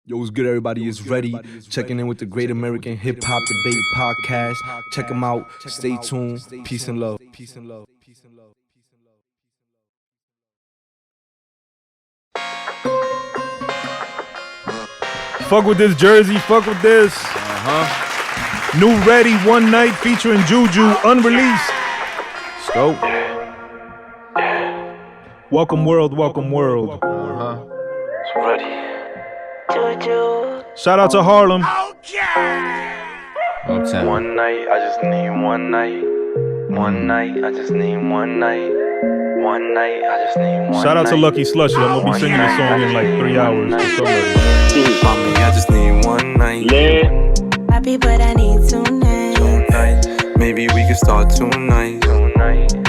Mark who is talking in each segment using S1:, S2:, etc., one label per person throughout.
S1: Yo, what's good, everybody? It's Retti. Checking in with the Great American Hip Hop Debate Podcast. Check them out. Stay tuned. Peace and love. Peace and love. Peace and love.
S2: Fuck with this jersey. Fuck with this. New Retti One Night featuring Juju, unreleased. Let's go. Welcome world. Welcome world.
S3: It's Retti.
S2: Shout out to Harlem.
S3: Uptown. One night, I just need one night. One night, I just need one night. One night, I just need one night.
S2: Shout out to Lucky Slushy. I'm gonna be singing this song in like 3 hours.
S3: Mommy, I just need one night.
S4: Happy, but I need tonight.
S3: Maybe we can start tonight.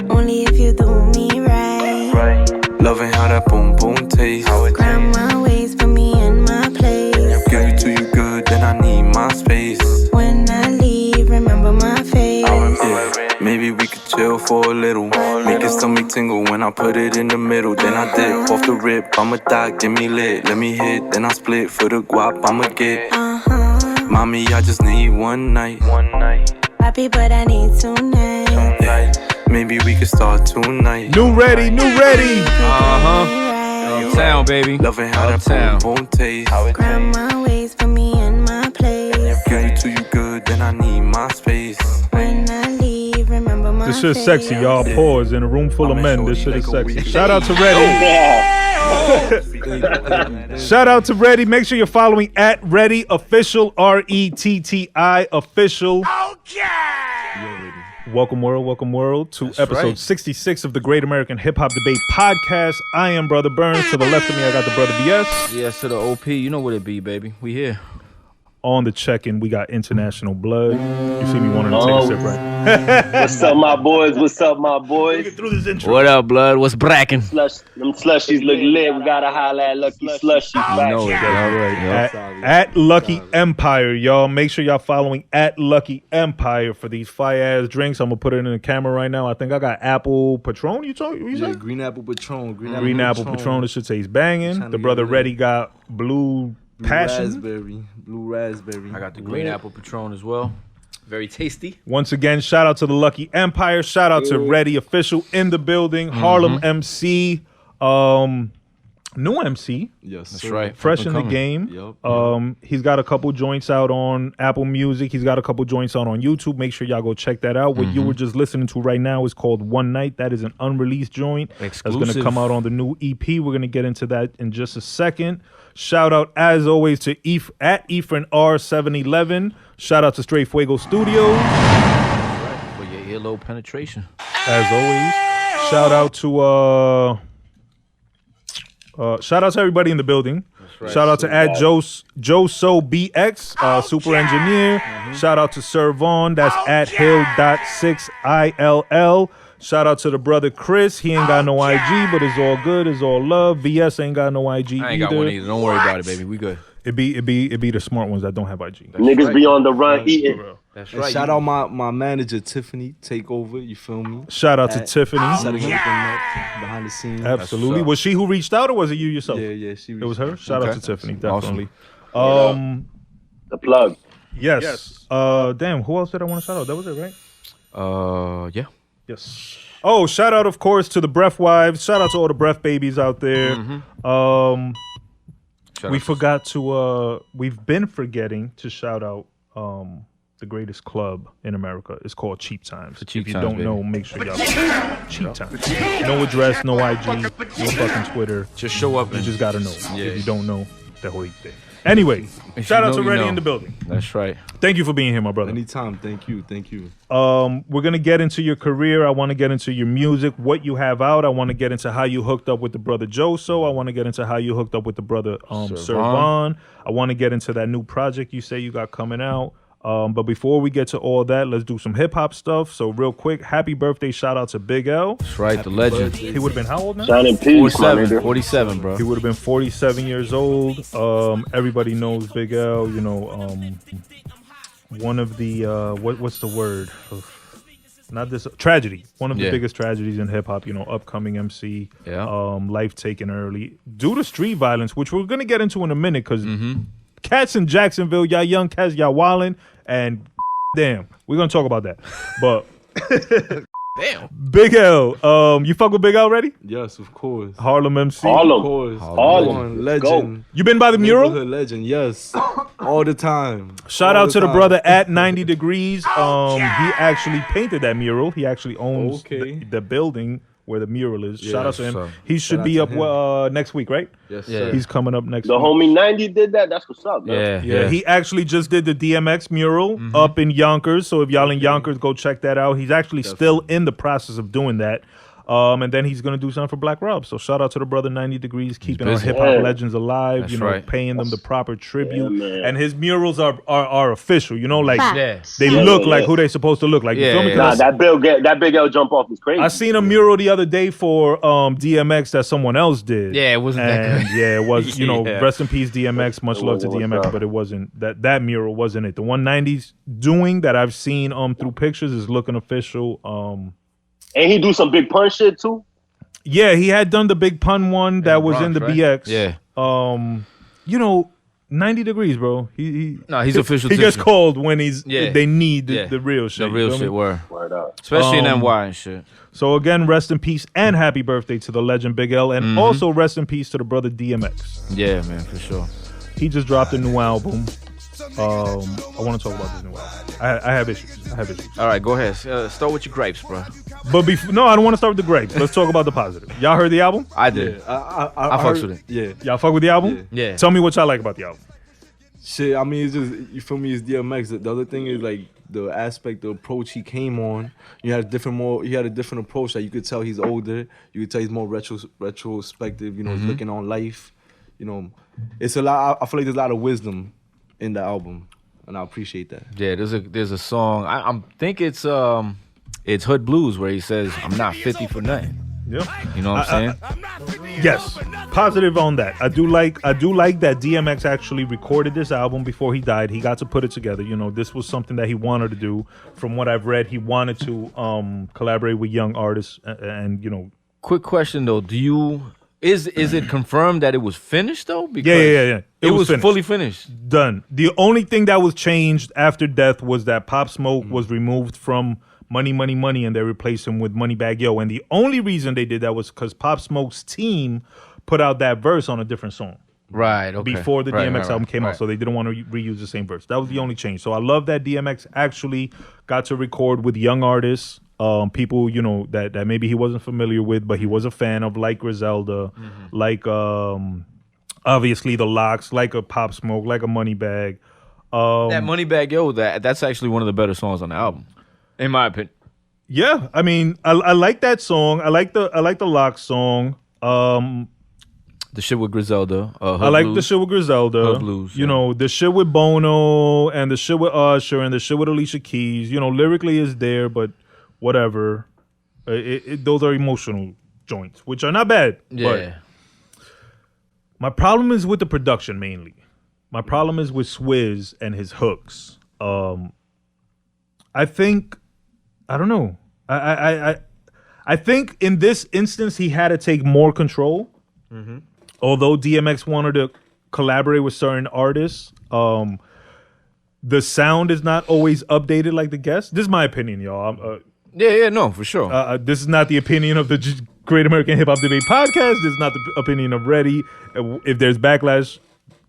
S4: Only if you do me right.
S3: Loving how that boom boom tastes.
S4: Grind my ways, put me in my place.
S3: Give it to you good, then I need my space.
S4: When I leave, remember my face.
S3: Yeah, maybe we could chill for a little. Make your stomach tingle when I put it in the middle. Then I dip off the rip, I'ma die, get me lit. Let me hit, then I split for the guap, I'ma get. Mommy, I just need one night.
S4: Happy, but I need tonight.
S3: Yeah, maybe we could start tonight.
S2: New Retti.
S5: Uptown, baby.
S3: Loving how that boom boom tastes.
S4: Grind my ways, put me in my place.
S3: Give it to you good, then I need my space.
S4: When I leave, remember my face.
S2: This shit's sexy, y'all. Pause. In a room full of men, this shit is sexy. Shout out to Retti. Shout out to Retti. Make sure you're following at Retti Official, Retti Official. Welcome world to episode 66 of the Great American Hip Hop Debate Podcast. I am Brother Burnz. To the left of me, I got the brother V.S.
S5: Yes to the OP. You know what it be, baby. We here.
S2: On the check-in, we got International Blood. You see me wanting to take a sip, right?
S6: What's up, my boys? What's up, my boys?
S2: Get through this intro.
S5: What up, blood? What's brackin'?
S6: Them slushies look lit. We gotta holla at Lucky Slushy.
S5: You know it, all right.
S2: At Lucky Empire, y'all. Make sure y'all following at Lucky Empire for these fire-ass drinks. I'm going to put it in the camera right now. I think I got apple Patron. You
S1: Yeah,
S2: said?
S1: green apple Patron.
S2: Green apple Patron. This shit tastes banging. The brother Retti got blue passion.
S1: Blue raspberry.
S5: I got the green apple Patron as well. Very tasty.
S2: Once again, shout out to the Lucky Empire. Shout out to Retti Official in the building. Harlem MC. New MC.
S1: Yes,
S5: That's
S1: sir.
S5: right.
S2: Fresh in the game.
S1: Yep.
S2: He's got a couple joints out on Apple Music. He's got a couple joints out on YouTube. Make sure y'all go check that out. What you were just listening to right now is called One Night. That is an unreleased joint.
S5: Exclusive.
S2: That's going to come out on the new EP. We're going to get into that in just a second. Shout out, as always, to at Efren R711. Shout out to Straight Fuego Studios.
S5: For your earlobe penetration.
S2: As always. Shout out to everybody in the building.
S5: Right.
S2: Shout out to Joso BX, super engineer. Shout out to Servon, that's at Hill.6ILL. Shout out to the brother Chris. He ain't got no IG, but it's all good. It's all love. VS ain't got no IG
S5: I ain't got one either. Don't worry about it, baby. We good.
S2: It be the smart ones that don't have IG.
S6: Niggas be on the run eating.
S5: That's
S1: And
S5: right.
S1: shout out my manager Tiffany. Take over. You feel me?
S2: Shout out to Tiffany.
S1: Setting everything up behind the scenes.
S2: Absolutely.
S5: up.
S2: Was she who reached out, or was it you yourself?
S1: Yeah. She.
S2: It was her. Shout out to Tiffany.
S5: Awesome.
S2: Definitely.
S6: The plug.
S2: Yes. Damn. Who else did I want to shout out? That was it, right?
S5: Yeah.
S2: Yes. Oh, shout out, of course, to the Breath Wives. Shout out to all the Breath babies out there. We've been forgetting to shout out the greatest club in America. It's called Cheap Times.
S5: For Cheap
S2: if you
S5: Times,
S2: don't
S5: baby.
S2: know, make sure y'all Cheap Times. No address, no IG, no fucking Twitter.
S5: Just show up
S2: You
S5: and
S2: just gotta know.
S5: Yeah.
S2: If you don't know, the whole thing. Anyway,
S5: If
S2: shout
S5: you
S2: out to
S5: know, you
S2: Retti
S5: know.
S2: in the building.
S5: That's right.
S2: Thank you for being here, my brother.
S1: Anytime. Thank you.
S2: We're going to get into your career. I want to get into your music, what you have out. I want to get into how you hooked up with the brother Joso. I want to get into how you hooked up with the brother Servon. I want to get into that new project you say you got coming out. But before we get to all that, let's do some hip-hop stuff. So real quick, happy birthday shout out to Big L.
S5: That's right. The legend.
S2: He would have been how old now?
S6: Shine in peace, my
S5: 47.
S6: nigga.
S5: 47, bro.
S2: He would have been 47 years old. Everybody knows Big L, you know, one of the, what's the word? Not this, tragedy. One of the biggest tragedies in hip hop, you know, upcoming MC, life taken early due to street violence, which we're going to get into in a minute because cats in Jacksonville, y'all young cats, y'all wildin', and damn, we're gonna talk about that. But
S5: Damn.
S2: Big L, you fuck with Big L already?
S1: Yes, of course.
S2: Harlem MC.
S1: Of
S6: Harlem.
S1: course.
S6: Harlem. Let's
S1: Legend.
S2: You been by the mural?
S1: Neighborhood legend, yes. All the time.
S2: Shout
S1: All
S2: out to the
S1: time.
S2: brother at 90 Degrees. He actually painted that mural. He actually owns the building where the mural is. Shout out to him.
S5: so
S2: He should be up next week, right?
S1: Yes,
S5: Yeah.
S1: sir.
S2: He's coming up next
S6: The
S2: week.
S6: homie 90 did that. That's what's up, man.
S2: Yeah, he actually just did the DMX mural up in Yonkers. So if y'all in Yonkers, go check that out. He's actually still in the process of doing that. And then he's gonna do something for Black Rob. So shout out to the brother 90 Degrees, keeping our
S5: busy.
S2: hip hop
S6: Yeah.
S2: legends alive.
S5: That's
S2: you know,
S5: right.
S2: paying them the proper tribute.
S6: man.
S2: And his murals are official. You know, like
S5: Yeah.
S2: they
S6: Yeah,
S2: look
S6: yeah,
S2: like
S6: yeah.
S2: who they supposed to look like. You
S5: Yeah,
S2: feel me?
S5: yeah.
S2: 'Cause
S6: Nah, that Big L jump off is crazy.
S2: I seen a mural the other day for DMX that someone else did.
S5: Yeah, it wasn't that
S2: And,
S5: good.
S2: Yeah, it was. You know,
S5: Yeah.
S2: rest in peace, DMX. Much love to
S6: wasn't what's
S2: DMX,
S6: up.
S2: but it wasn't that mural wasn't it. The 190's doing that I've seen through pictures is looking official.
S6: And he do some big pun shit too.
S2: Yeah, he had done the big pun one that
S5: the
S2: was
S5: Bronx,
S2: in the
S5: right?
S2: BX.
S5: Yeah.
S2: You know, 90 Degrees, bro.
S5: No, he's official.
S2: He gets
S5: tissue.
S2: called when
S5: Yeah.
S2: they need
S5: Yeah.
S2: the real shit.
S5: The
S2: you
S5: real
S2: feel me?
S5: shit were.
S6: Word up.
S5: Especially in NY and shit.
S2: So again, rest in peace and happy birthday to the legend Big L, and also rest in peace to the brother DMX.
S5: Yeah, man, for sure.
S2: He just dropped a new album. I want to talk about this new album. I have issues.
S5: All right, go ahead. Start with your gripes, bro.
S2: But no, I don't want to start with the grapes. Let's talk about the positive. Y'all heard the album?
S5: I did.
S1: I
S5: fucks
S1: heard-
S5: with it.
S1: Yeah.
S2: Y'all fuck with the album?
S5: Yeah.
S2: Tell me what y'all like about the album.
S1: Shit, I mean, it's just, you feel me, it's DMX. The other thing is, like, the aspect, the approach he came on. He had a different approach. Like, you could tell he's older. You could tell he's more retrospective, you know, he's looking on life. You know, it's a lot, I feel like there's a lot of wisdom in the album, and I appreciate that.
S5: Yeah, there's a song. I think it's Hood Blues where he says, "I'm not 50 for nothing."
S2: Yeah.
S5: You know what I'm saying?
S2: Yes. Positive on that. I do like that DMX actually recorded this album before he died. He got to put it together. You know, this was something that he wanted to do. From what I've read, he wanted to collaborate with young artists and you know.
S5: Quick question though, is it confirmed that it was finished though? Because
S2: Yeah.
S5: It was
S2: finished.
S5: fully finished.
S2: Done. The only thing that was changed after death was that Pop Smoke was removed from Money, and they replaced him with Moneybagg Yo. And the only reason they did that was because Pop Smoke's team put out that verse on a different song
S5: Right. Okay.
S2: before the
S5: Right,
S2: DMX album came out,
S5: right.
S2: so they didn't want to reuse the same verse. That was the only change. So I love that DMX actually got to record with young artists, people you know that maybe he wasn't familiar with, but he was a fan of, like Griselda, like obviously the Locks, like a Pop Smoke, like a Moneybagg.
S5: That Moneybagg Yo, that's actually one of the better songs on the album, in my opinion.
S2: Yeah, I mean, I like that song. I like the Locks song.
S5: The shit with Griselda.
S2: I like the shit with Griselda.
S5: Hood Blues,
S2: You
S5: yeah.
S2: know, the shit with Bono and the shit with Usher and the shit with Alicia Keys. You know, lyrically is there, but whatever. Those are emotional joints, which are not bad.
S5: Yeah.
S2: But my problem is with the production mainly. My problem is with Swizz and his hooks. I think, I don't know. I think in this instance he had to take more control. Although DMX wanted to collaborate with certain artists, the sound is not always updated like the guest. This is my opinion, y'all.
S5: Yeah, no, for sure.
S2: This is not the opinion of the Great American Hip Hop Debate Podcast. This is not the opinion of Retti. If there's backlash,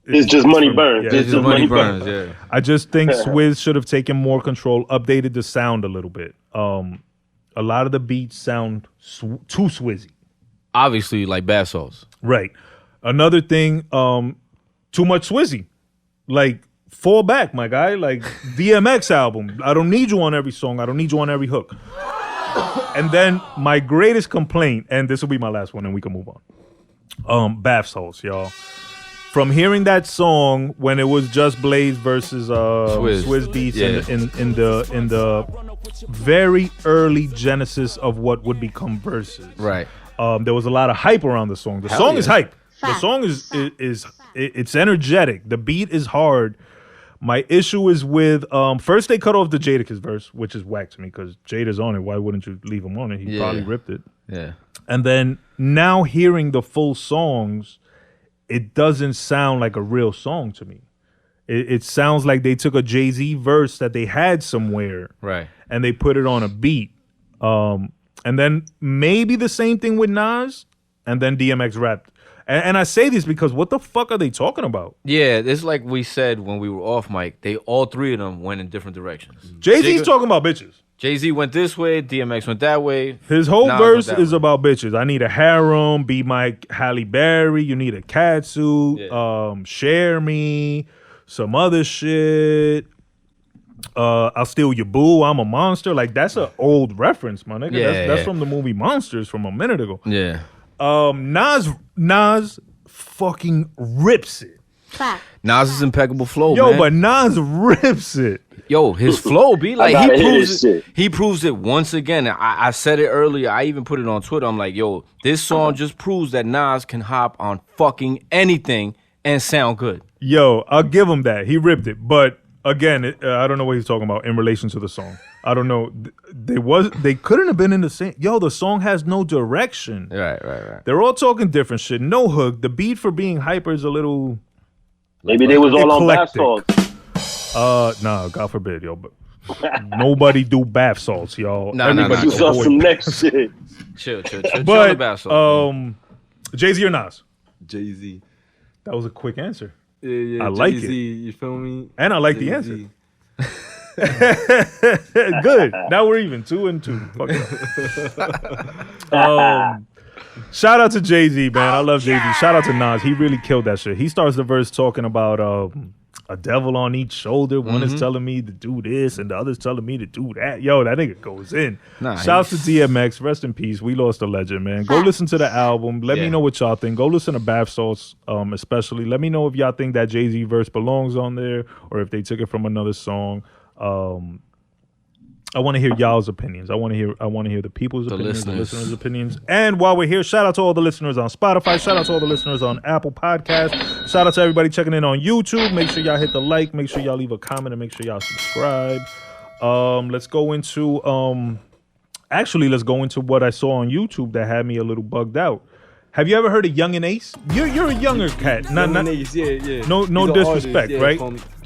S6: It's just money burns.
S2: Yeah,
S6: It's just money burns.
S5: yeah.
S2: I just think Swizz should have taken more control, updated the sound a little bit. A lot of the beats sound too Swizzy.
S5: Obviously, like bath salts.
S2: Right. Another thing, too much Swizzy. Like, fall back, my guy. Like, DMX album. I don't need you on every song. I don't need you on every hook. And then my greatest complaint, and this will be my last one, and we can move on. Bath salts, y'all. From hearing that song when it was just Blaze versus Swizz Beats in the very early genesis of what would become verses.
S5: Right.
S2: There was a lot of hype around the song. The song is hype. The song is it's energetic. The beat is hard. My issue is with first they cut off the Jadakiss verse, which is whack to me because Jada's on it. Why wouldn't you leave him on it? He probably ripped it.
S5: Yeah.
S2: And then now hearing the full songs, it doesn't sound like a real song to me. It sounds like they took a Jay-Z verse that they had somewhere,
S5: Right.
S2: and they put it on a beat. And then maybe the same thing with Nas, and then DMX rapped. And I say this because what the fuck are they talking about?
S5: Yeah, it's like we said when we were off mic. They all three of them went in different directions.
S2: Jay-Z's talking about bitches.
S5: Jay-Z went this way, DMX went that way.
S2: His whole
S5: Nas
S2: verse
S5: went that
S2: is
S5: way.
S2: about bitches. I need a harem, be my Halle Berry, you need a catsuit, share me, some other shit. I'll steal your boo, I'm a monster. Like, that's an old reference, my nigga. That's from the movie Monsters from a minute ago.
S5: Yeah.
S2: Nas fucking rips it.
S4: Fact.
S5: Nas' impeccable flow,
S2: Yo,
S5: man.
S2: but Nas rips it.
S5: Yo, his flow be like
S6: gotta hear this shit.
S5: he proves it once again. I said it earlier. I even put it on Twitter. I'm like, yo, this song just proves that Nas can hop on fucking anything and sound good.
S2: Yo, I'll give him that. He ripped it. But again, I don't know what he's talking about in relation to the song. I don't know. They couldn't have been in the same. Yo, the song has no direction.
S5: Right.
S2: They're all talking different shit. No hook. The beat for being hyper is a little.
S6: Maybe they was all on bath
S2: eclectic.
S6: salts.
S2: Nah, God forbid, yo. But nobody do bath salts, y'all.
S5: Nah.
S6: You saw some next shit.
S5: Chill. Chill on the
S2: But
S5: bath
S2: Jay-Z or Nas?
S1: Jay-Z.
S2: That was a quick answer.
S1: Yeah,
S2: I like
S1: Jay-Z,
S2: it.
S1: you feel me?
S2: And I like
S1: Jay-Z.
S2: the answer. Good. Now we're even 2-2. Fuck it. Shout out to Jay-Z, man. I love Jay-Z. Shout out to Nas. He really killed that shit. He starts the verse talking about a devil on each shoulder. One is telling me to do this and the other's telling me to do that. Yo, that nigga goes in.
S5: Nice.
S2: Shouts to DMX. Rest in peace. We lost a legend, man. Go listen to the album. Let me know what y'all think. Go listen to Bath Salts, especially. Let me know if y'all think that Jay-Z verse belongs on there or if they took it from another song. I want to hear y'all's opinions. I want to hear the people's opinions, the listeners' opinions. And while we're here, shout out to all the listeners on Spotify. Shout out to all the listeners on Apple Podcasts. Shout out to everybody checking in on YouTube. Make sure y'all hit the like. Make sure y'all leave a comment, and make sure y'all subscribe. Let's go into what I saw on YouTube that had me a little bugged out. Have you ever heard of Young and Ace? You're a younger cat. Not
S1: Ace, yeah.
S2: No
S1: He's an
S2: disrespect,
S1: artist,
S2: right?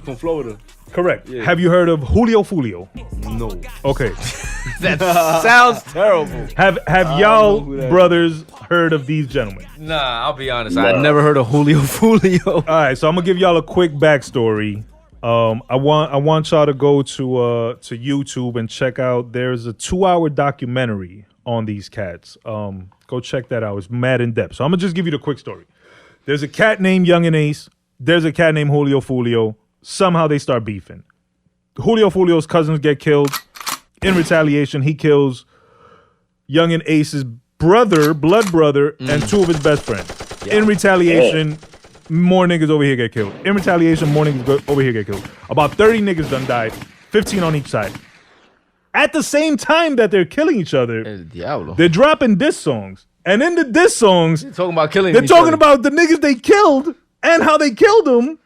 S1: From Florida.
S2: Correct.
S1: Yeah.
S2: Have you heard of Julio Fulio?
S1: No.
S2: Okay.
S5: That sounds terrible.
S2: Have y'all brothers heard of these gentlemen?
S5: Nah, I'll be honest. I never heard of Julio Fulio.
S2: All right, so I'm gonna give y'all a quick backstory. I want y'all to go to YouTube and check out. There's a 2-hour documentary on these cats. Go check that out. It's mad in depth. So I'm gonna just give you the quick story. There's a cat named Young and Ace. There's a cat named Julio Fulio. Somehow they start beefing. Julio Fulio's cousins get killed. In retaliation, he kills Young and Ace's brother, blood brother, and 2 of his best friends. Yeah. In retaliation, more niggas over here get killed. In retaliation, more niggas over here get killed. About 30 niggas done died, 15 on each side. At the same time that they're killing each other, they're dropping diss songs. And in the diss songs,
S5: they're talking about killing.
S2: They're talking about the niggas they killed and how they killed them.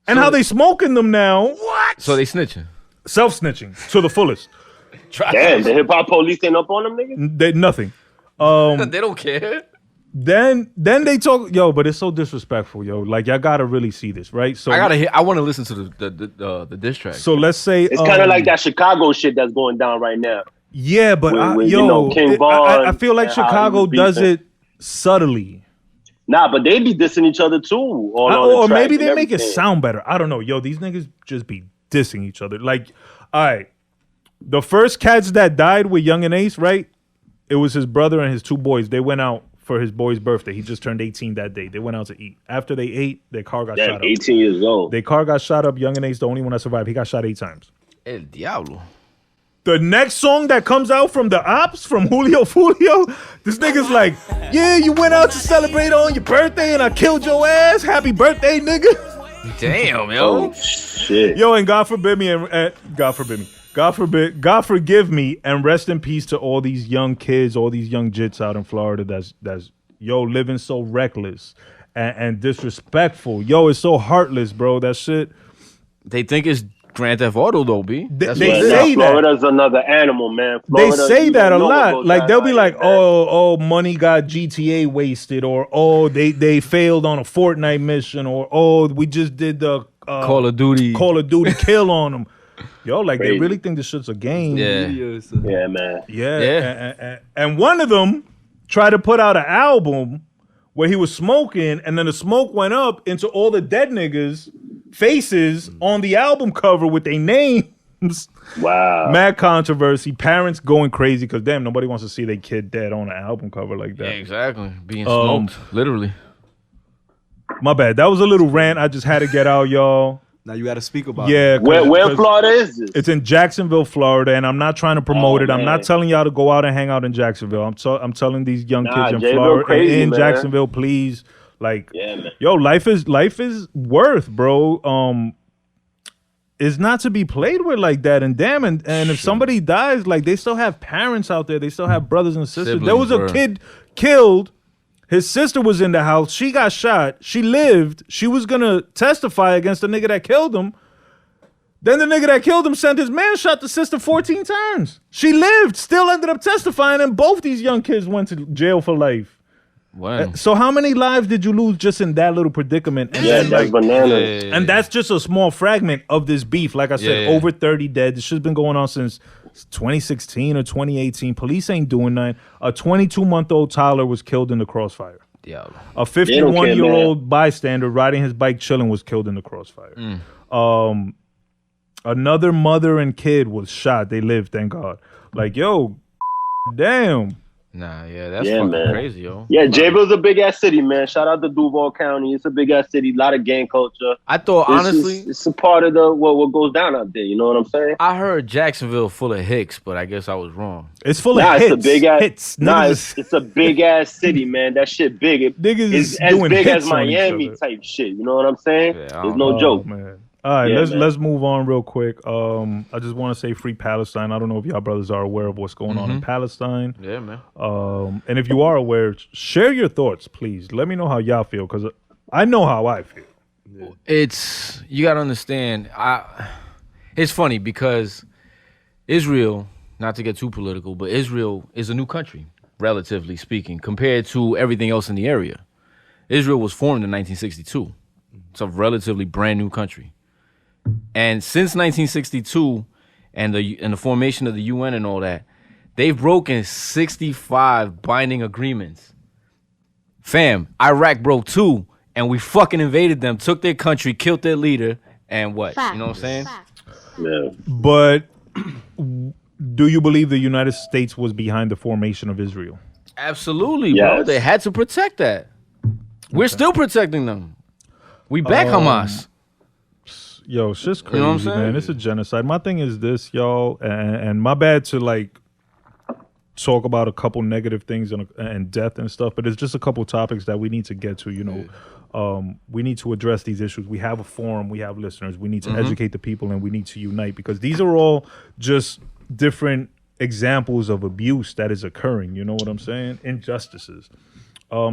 S2: And how they smoking them now.
S5: What? So they snitching.
S2: Self-snitching to the fullest.
S6: Damn, the hip-hop police ain't up on them niggas?
S2: They nothing.
S5: They don't care.
S2: Then they talk, yo, but it's so disrespectful, yo. Like, y'all gotta really see this, right? So
S5: I want to listen to the diss track.
S2: So let's say
S6: it's kind of like that Chicago shit that's going down right now.
S2: Yeah, but
S6: King Von,
S2: I feel like Chicago does it subtly.
S6: Nah, but they be dissing each other too.
S2: Or maybe they make it sound better. I don't know. Yo, these niggas just be dissing each other. Like, all right, the first cats that died with Young and Ace, right? It was his brother and his 2 boys. They went out for his boy's birthday. He just turned 18 that day. They went out to eat. After they ate, their car got shot up.
S6: 18 years old.
S2: Their car got shot up. Young and Ace, the only one that survived. He got shot 8 times.
S5: El Diablo.
S2: The next song that comes out from the ops, from Julio Fulio, this nigga's like, yeah, you went out to celebrate on your birthday and I killed your ass. Happy birthday, nigga.
S5: Damn, yo.
S6: Oh, shit.
S2: Yo, and God forgive me and rest in peace to all these young kids, all these young jits out in Florida that's living so reckless and disrespectful. Yo, it's so heartless, bro. That shit.
S5: They think it's Grand Theft Auto though, B.
S2: They say that.
S6: Florida's another animal, man. Florida,
S2: they say that a lot. Like they'll be like, "Oh, money got GTA wasted," or "Oh, they failed on a Fortnite mission," or "Oh, we just did the
S5: Call of Duty
S2: kill on them. Yo, like
S6: Crazy.
S2: they really think this shit's a game.
S5: Yeah.
S6: Yeah, man.
S2: Yeah. And one of them tried to put out an album where he was smoking, and then the smoke went up into all the dead niggas' faces on the album cover with their names.
S6: Wow.
S2: Mad controversy. Parents going crazy because damn, nobody wants to see their kid dead on an album cover like that.
S5: Yeah, exactly. Being smoked, literally.
S2: My bad. That was a little rant. I just had to get out, y'all.
S1: Now you got to speak about it.
S2: Yeah.
S6: Where in Florida is this?
S2: It's in Jacksonville, Florida, and I'm not trying to promote it. I'm not telling y'all to go out and hang out in Jacksonville. I'm telling these young kids in Florida,
S6: crazy,
S2: in
S6: man.
S2: Jacksonville, please. Like,
S6: man.
S2: yo, life is worth, bro. Is not to be played with like that. And damn, and if somebody dies, like they still have parents out there. They still have brothers and sisters.
S5: Siblings,
S2: there was a
S5: bro.
S2: kid killed. His sister was in the house. She got shot. She lived. She was gonna testify against the nigga that killed him. Then the nigga that killed him sent his man shot the sister 14 times. She lived, still ended up testifying, and both these young kids went to jail for life.
S5: Wow.
S2: So how many lives did you lose just in that little predicament? And
S6: Yeah,
S2: then,
S6: that's bananas.
S2: and that's just a small fragment of this beef. Like I said, over 30 dead. This shit's been going on since 2016 or 2018. Police ain't doing nothing. A 22-month-old toddler was killed in the crossfire.
S5: Yeah.
S2: A 51-year-old bystander riding his bike chilling was killed in the crossfire. Another mother and kid was shot. They lived, thank God. Like, yo, damn.
S5: Nah, that's fucking crazy, yo.
S6: Yeah, Jabil's a big ass city, man. Shout out to Duval County. It's a big ass city. A lot of gang culture.
S5: I thought, honestly,
S6: it's a part of the what goes down out there. You know what I'm saying?
S5: I heard Jacksonville full of hicks, but I guess I was wrong.
S2: It's full of hits.
S6: It's a big ass.
S2: Hits.
S6: It's a big ass city, man. That shit big.
S2: Niggas
S6: It's
S2: is
S6: as
S2: doing
S6: big
S2: hits
S6: as
S2: on each
S6: Miami
S2: other.
S6: type shit. You know what I'm saying?
S5: Yeah,
S6: There's no joke.
S2: Man. All right,
S6: Yeah,
S2: let's move on real quick. I just want to say free Palestine. I don't know if y'all brothers are aware of what's going on in Palestine.
S5: Yeah, man.
S2: And if you are aware, share your thoughts, please. Let me know how y'all feel, because I know how I feel.
S5: It's, you got to understand, it's funny because Israel, not to get too political, but Israel is a new country, relatively speaking, compared to everything else in the area. Israel was formed in 1962. It's a relatively brand new country. And since 1962 and the formation of the UN and all that, they've broken 65 binding agreements. Fam, Iraq broke 2, and we fucking invaded them, took their country, killed their leader, and what? You know what I'm saying?
S6: Yeah.
S2: But do you believe the United States was behind the formation of Israel?
S5: Absolutely, bro.
S6: Yes.
S5: They had to protect that. We're still protecting them. We back Hamas.
S2: Yo, shit's crazy,
S5: You know what I'm saying?
S2: man. It's a genocide. My thing is this, y'all, and my bad to like talk about a couple negative things and death and stuff, but it's just a couple topics that we need to get to. You know, we need to address these issues. We have a forum, we have listeners. We need to educate the people, and we need to unite, because these are all just different examples of abuse that is occurring. You know what I'm saying? Injustices.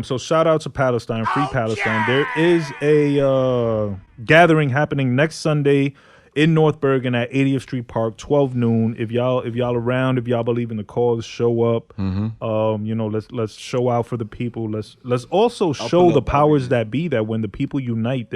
S2: So shout out to Palestine, free Palestine. There is a gathering happening next Sunday in North Bergen at 80th Street Park, 12 noon. If y'all around, if y'all believe in the cause, show up. You know, let's show out for the people. Let's also show the powers that be that when the people unite,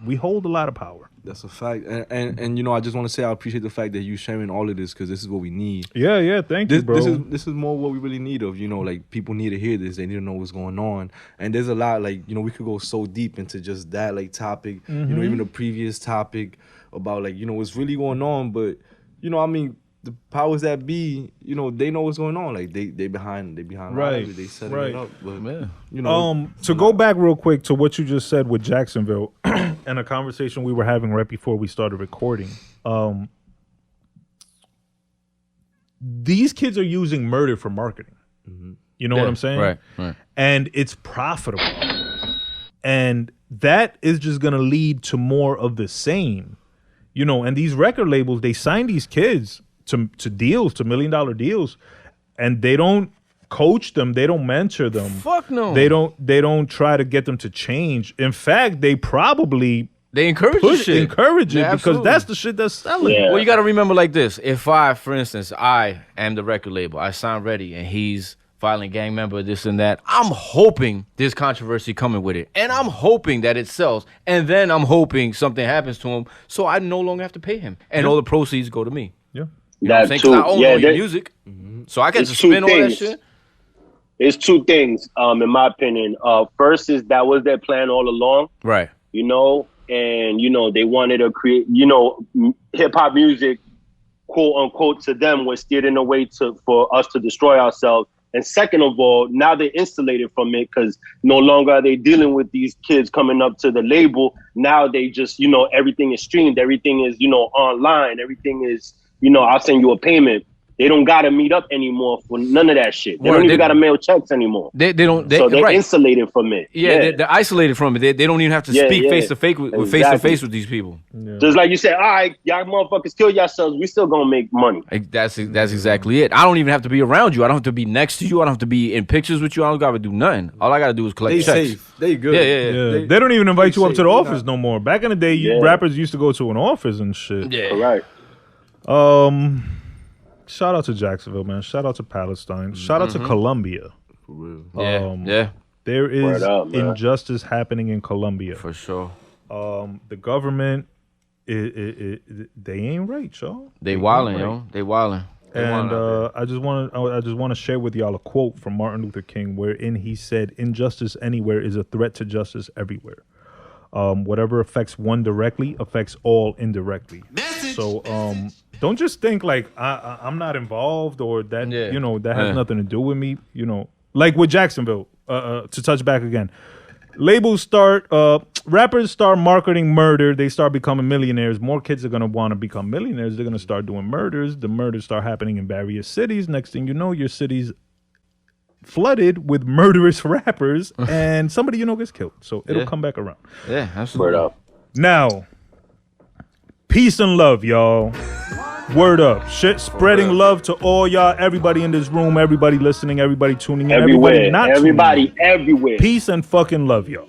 S2: we hold a lot of power.
S1: That's a fact. And you know, I just want to say I appreciate the fact that you sharing all of this, because this is what we need.
S2: Yeah, thank you, bro.
S1: This is more what we really need of, you know, like people need to hear this. They need to know what's going on. And there's a lot, like, you know, we could go so deep into just that, like, topic, you know, even the previous topic about, like, you know, what's really going on. But, you know, I mean, the powers that be, you know, they know what's going on. Like, they behind
S2: Right.
S1: They setting
S2: Right.
S1: it up. But,
S5: Yeah.
S1: you know,
S2: To go back real quick to what you just said with Jacksonville and a conversation we were having right before we started recording. These kids are using murder for marketing. You know what I'm saying?
S5: Right.
S2: And it's profitable. And that is just going to lead to more of the same. You know, and these record labels, they sign these kids to deals, to $1 million deals, and they don't coach them, they don't mentor them.
S5: Fuck no.
S2: They don't try to get them to change. In fact, they probably
S5: They encourage the shit.
S2: encourage it
S5: Yeah,
S2: because
S5: absolutely.
S2: that's the shit that's selling.
S6: Yeah.
S5: Well, you got to remember like this. If I, for instance, I am the record label, I sign Retti, and he's violent gang member, this and that. I'm hoping there's controversy coming with it. And I'm hoping that it sells. And then I'm hoping something happens to him so I no longer have to pay him. And all the proceeds go to me.
S2: Yeah.
S5: You know what I'm saying? Because I own all your music. So I get to spin all that shit.
S6: It's two things, in my opinion. First is that was their plan all along.
S5: Right.
S6: You know, and, you know, they wanted to create, you know, hip-hop music, quote unquote, to them was steered in a way for us to destroy ourselves. And second of all, now they're insulated from it because no longer are they dealing with these kids coming up to the label. Now they just, you know, everything is streamed. Everything is, you know, online. Everything is, you know, I'll send you a payment. They don't got to meet up anymore for none of that shit. They don't even got to mail checks anymore.
S5: They don't.
S6: So they're insulated from it.
S5: Yeah. They're isolated from it. They don't even have to speak face to face with these people.
S6: Yeah. Just like you said, all right, y'all motherfuckers kill yourselves. We still gonna make money.
S5: That's exactly it. I don't even have to be around you. I don't have to be next to you. I don't have to be in pictures with you. I don't gotta do nothing. All I gotta do is collect checks.
S1: Safe. They good.
S5: Yeah.
S2: They don't even invite you up to the office no more. Back in the day, rappers used to go to an office and shit.
S5: Yeah.
S6: Right.
S2: Shout out to Jacksonville, man. Shout out to Palestine. Shout out to Colombia.
S1: For real.
S5: Yeah.
S2: There is injustice happening in Colombia.
S5: For sure.
S2: The government, they ain't right, y'all.
S5: They wildin', yo. They wildin'.
S2: And I just want to share with y'all a quote from Martin Luther King, wherein he said, "Injustice anywhere is a threat to justice everywhere. Whatever affects one directly affects all indirectly." So don't just think like I'm not involved or that you know that has nothing to do with me. You know, like with Jacksonville. To touch back again, labels start, rappers start marketing murder. They start becoming millionaires. More kids are gonna want to become millionaires. They're gonna start doing murders. The murders start happening in various cities. Next thing you know, your city's flooded with murderous rappers, and somebody you know gets killed. So it'll come back around.
S5: Yeah, absolutely.
S6: Word up.
S2: Now, peace and love, y'all. Word up. Shit, spreading love to all y'all, everybody in this room, everybody listening, everybody tuning in, everybody not tuning in.
S6: Everywhere.
S2: Peace and fucking love, y'all.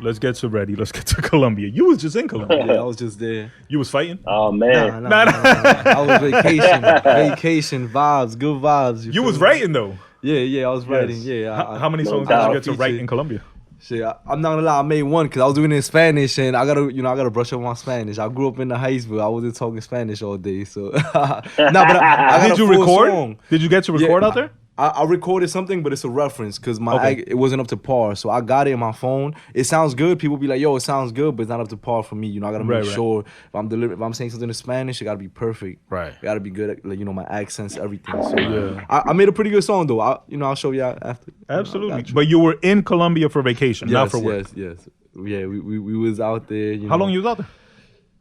S2: Let's get to Retti. Let's get to Colombia. You was just in Colombia.
S1: Yeah, I was just there.
S2: You was fighting?
S6: Oh, man.
S2: Nah.
S1: I was vacation vibes, good vibes.
S2: You was writing, though.
S1: Yeah, I was writing.
S2: Yes.
S1: Yeah.
S2: How many songs did you get to write in Colombia?
S1: Shit, I'm not gonna lie, I made one because I was doing it in Spanish and I gotta brush up my Spanish. I grew up in the heights, but I wasn't talking Spanish all day. So, but I
S2: did you record? Song. Did you get to record out there?
S1: I recorded something, but it's a reference because it wasn't up to par. So I got it in my phone. It sounds good. People be like, "Yo, it sounds good," but it's not up to par for me. You know, I gotta make sure if I'm saying something in Spanish, it gotta be perfect.
S5: Right.
S1: It gotta be good. At, like, you know, my accents, everything. So I made a pretty good song though. I'll show you after.
S2: Absolutely. But you were in Colombia for vacation, not for work.
S1: Yes. Yeah, we was out there.
S2: How long you was out there?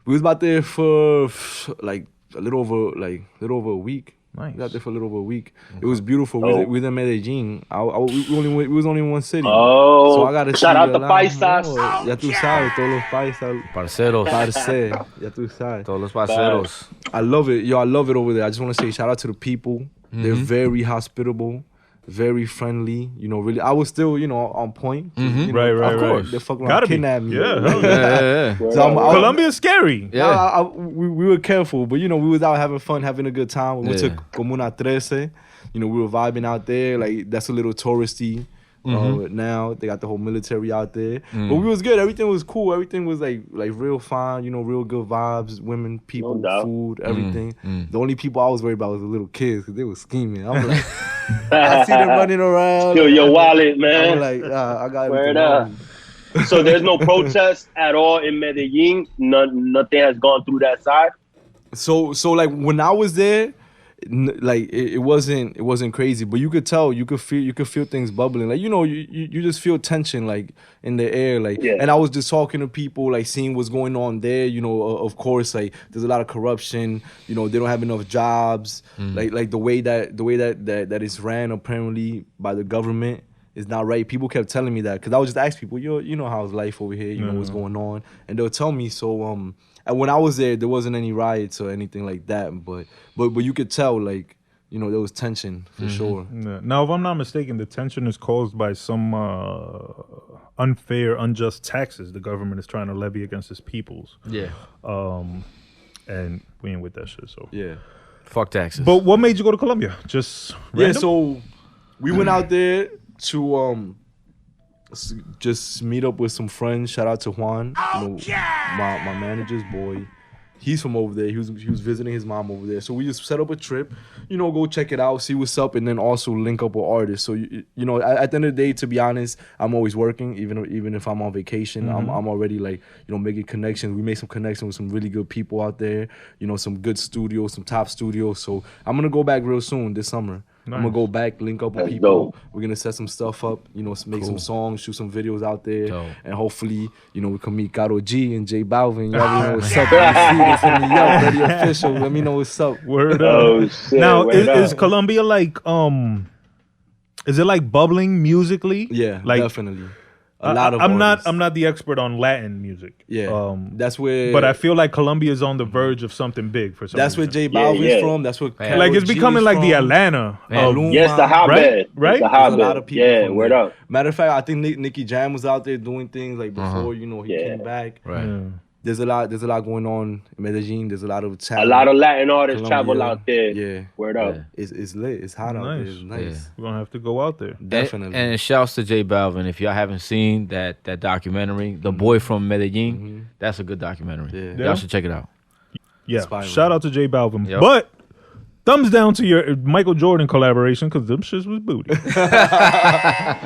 S1: We was about there for like a little over a week.
S2: Nice.
S1: We was out there for a little over a week. It was beautiful. We was in Medellin. We was only in one city.
S6: Oh,
S1: so I gotta
S6: shout out the paisas.
S1: Ya tú sabes, todos los paisas.
S5: Parceros.
S1: Ya tú sabes.
S5: Todos los parceros.
S1: I love it. Yo, I love it over there. I just want to say shout out to the people. They're very hospitable. Very friendly, you know. Really, I was still, you know, on point. You know,
S2: Right.
S1: Of course, they fucking kidnapped me.
S2: Yeah.
S1: So
S2: Colombia's scary.
S5: Yeah,
S1: we were careful, but you know, we was out having fun, having a good time. We went to Comuna 13. You know, we were vibing out there. Like that's a little touristy. Now they got the whole military out there, but we was good. Everything was cool. Everything was like real fine. You know, real good vibes. Women, people, food, everything. The only people I was worried about was the little kids because they were scheming. I'm like, I see them running around.
S6: Steal your wallet, man.
S1: I'm like, I got
S6: Word up. So there's no protest at all in Medellin. Nothing has gone through that side.
S1: So like when I was there. Like it wasn't crazy, but you could tell, you could feel things bubbling. Like, you know, you just feel tension like in the air. Like, and I was just talking to people, like seeing what's going on there. You know, of course, like there's a lot of corruption. You know, they don't have enough jobs. Like the way that it's ran apparently by the government is not right. People kept telling me that because I would just ask people, you know how's life over here? You know what's going on, and they'll tell me. So and when I was there wasn't any riots or anything like that, but you could tell, like, you know, there was tension for sure.
S2: Yeah. Now, if I'm not mistaken, the tension is caused by some unfair, unjust taxes the government is trying to levy against its peoples.
S5: Yeah.
S2: And we ain't with that shit, so.
S1: Yeah.
S5: Fuck taxes.
S2: But what made you go to Colombia? Just random?
S1: Yeah, so we went out there to just meet up with some friends. Shout out to Juan, my manager's boy. He's from over there. He was visiting his mom over there. So we just set up a trip, go check it out, see what's up, and then also link up with artists. So at the end of the day, to be honest, I'm always working, even if I'm on vacation. I'm already making connections. We made some connections with some really good people out there. Some good studios, some top studios. So I'm gonna go back real soon this summer. Nice. I'm gonna go back, link up with people. Dope. We're gonna set some stuff up, make some songs, shoot some videos out there, and hopefully, we can meet Gahhd G and J Balvin. Y'all already know what's up. Ready official. Let me know what's up.
S2: Word up. Oh shit. Now, is Colombia like is it like bubbling musically?
S1: Yeah, definitely.
S2: I'm not the expert on Latin music.
S1: Yeah, that's where.
S2: But I feel like Colombia is on the verge of something big for some
S1: That's
S2: reason.
S1: where J Balvin's from. That's what
S2: it's becoming like the Atlanta.
S6: Yes, the hotbed.
S2: Right?
S6: The hotbed. A lot of people. Yeah, word up.
S1: Matter of fact, I think Nicky Jam was out there doing things like before. He came back.
S5: Right. Yeah.
S1: There's a lot going on in Medellin. There's a lot of talent.
S6: A lot of Latin artists travel out there.
S1: Yeah.
S6: Word up.
S1: It's lit. It's hot out there. It's nice.
S2: Yeah. We're gonna have to go out there.
S1: Definitely.
S5: And shouts to J Balvin. If y'all haven't seen that documentary, The Boy from Medellin, that's a good documentary. Yeah. Y'all should check it out.
S2: Yeah. Inspiring. Shout out to J Balvin. Yep. But thumbs down to your Michael Jordan collaboration because them shits was booty.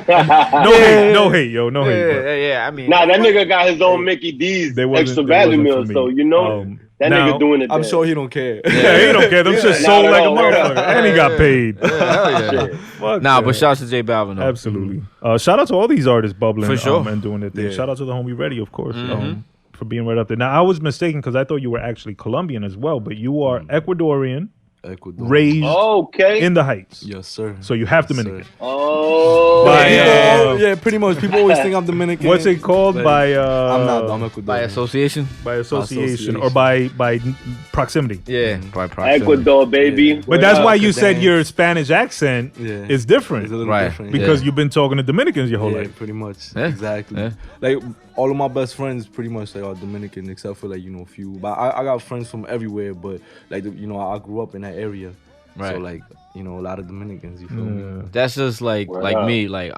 S2: No hate, yo. No hate.
S5: Yeah, I mean.
S6: Nah, that nigga got his own Mickey D's extra value meal, so that nigga doing it.
S1: I'm sure he don't care.
S2: Yeah, he don't care. Them shits sold like a motherfucker. And he got paid.
S5: But shout out to J Balvin, though.
S2: Absolutely. Shout out to all these artists bubbling
S5: for sure.
S2: And doing their thing. Shout out to the homie Retti, of course. For being right up there. Now, I was mistaken because I thought you were actually Colombian as well, but you are Ecuadorian. Raised in the Heights.
S1: Yes, sir.
S2: So you have Dominican.
S1: Pretty much. People always think I'm Dominican.
S2: What's it called? I'm
S1: not. I'm Ecuadorian.
S5: By association?
S2: By association. Or by proximity.
S5: Yeah, by proximity.
S6: Ecuador, baby.
S2: But that's why you said your Spanish accent is different.
S1: It's a little different.
S2: Because you've been talking to Dominicans your whole life.
S1: Pretty much. Yeah. Exactly. Yeah. Like, all of my best friends pretty much are Dominican, except for a few. But I got friends from everywhere. But I grew up in that area, so a lot of Dominicans. You feel me?
S5: That's just like me. Like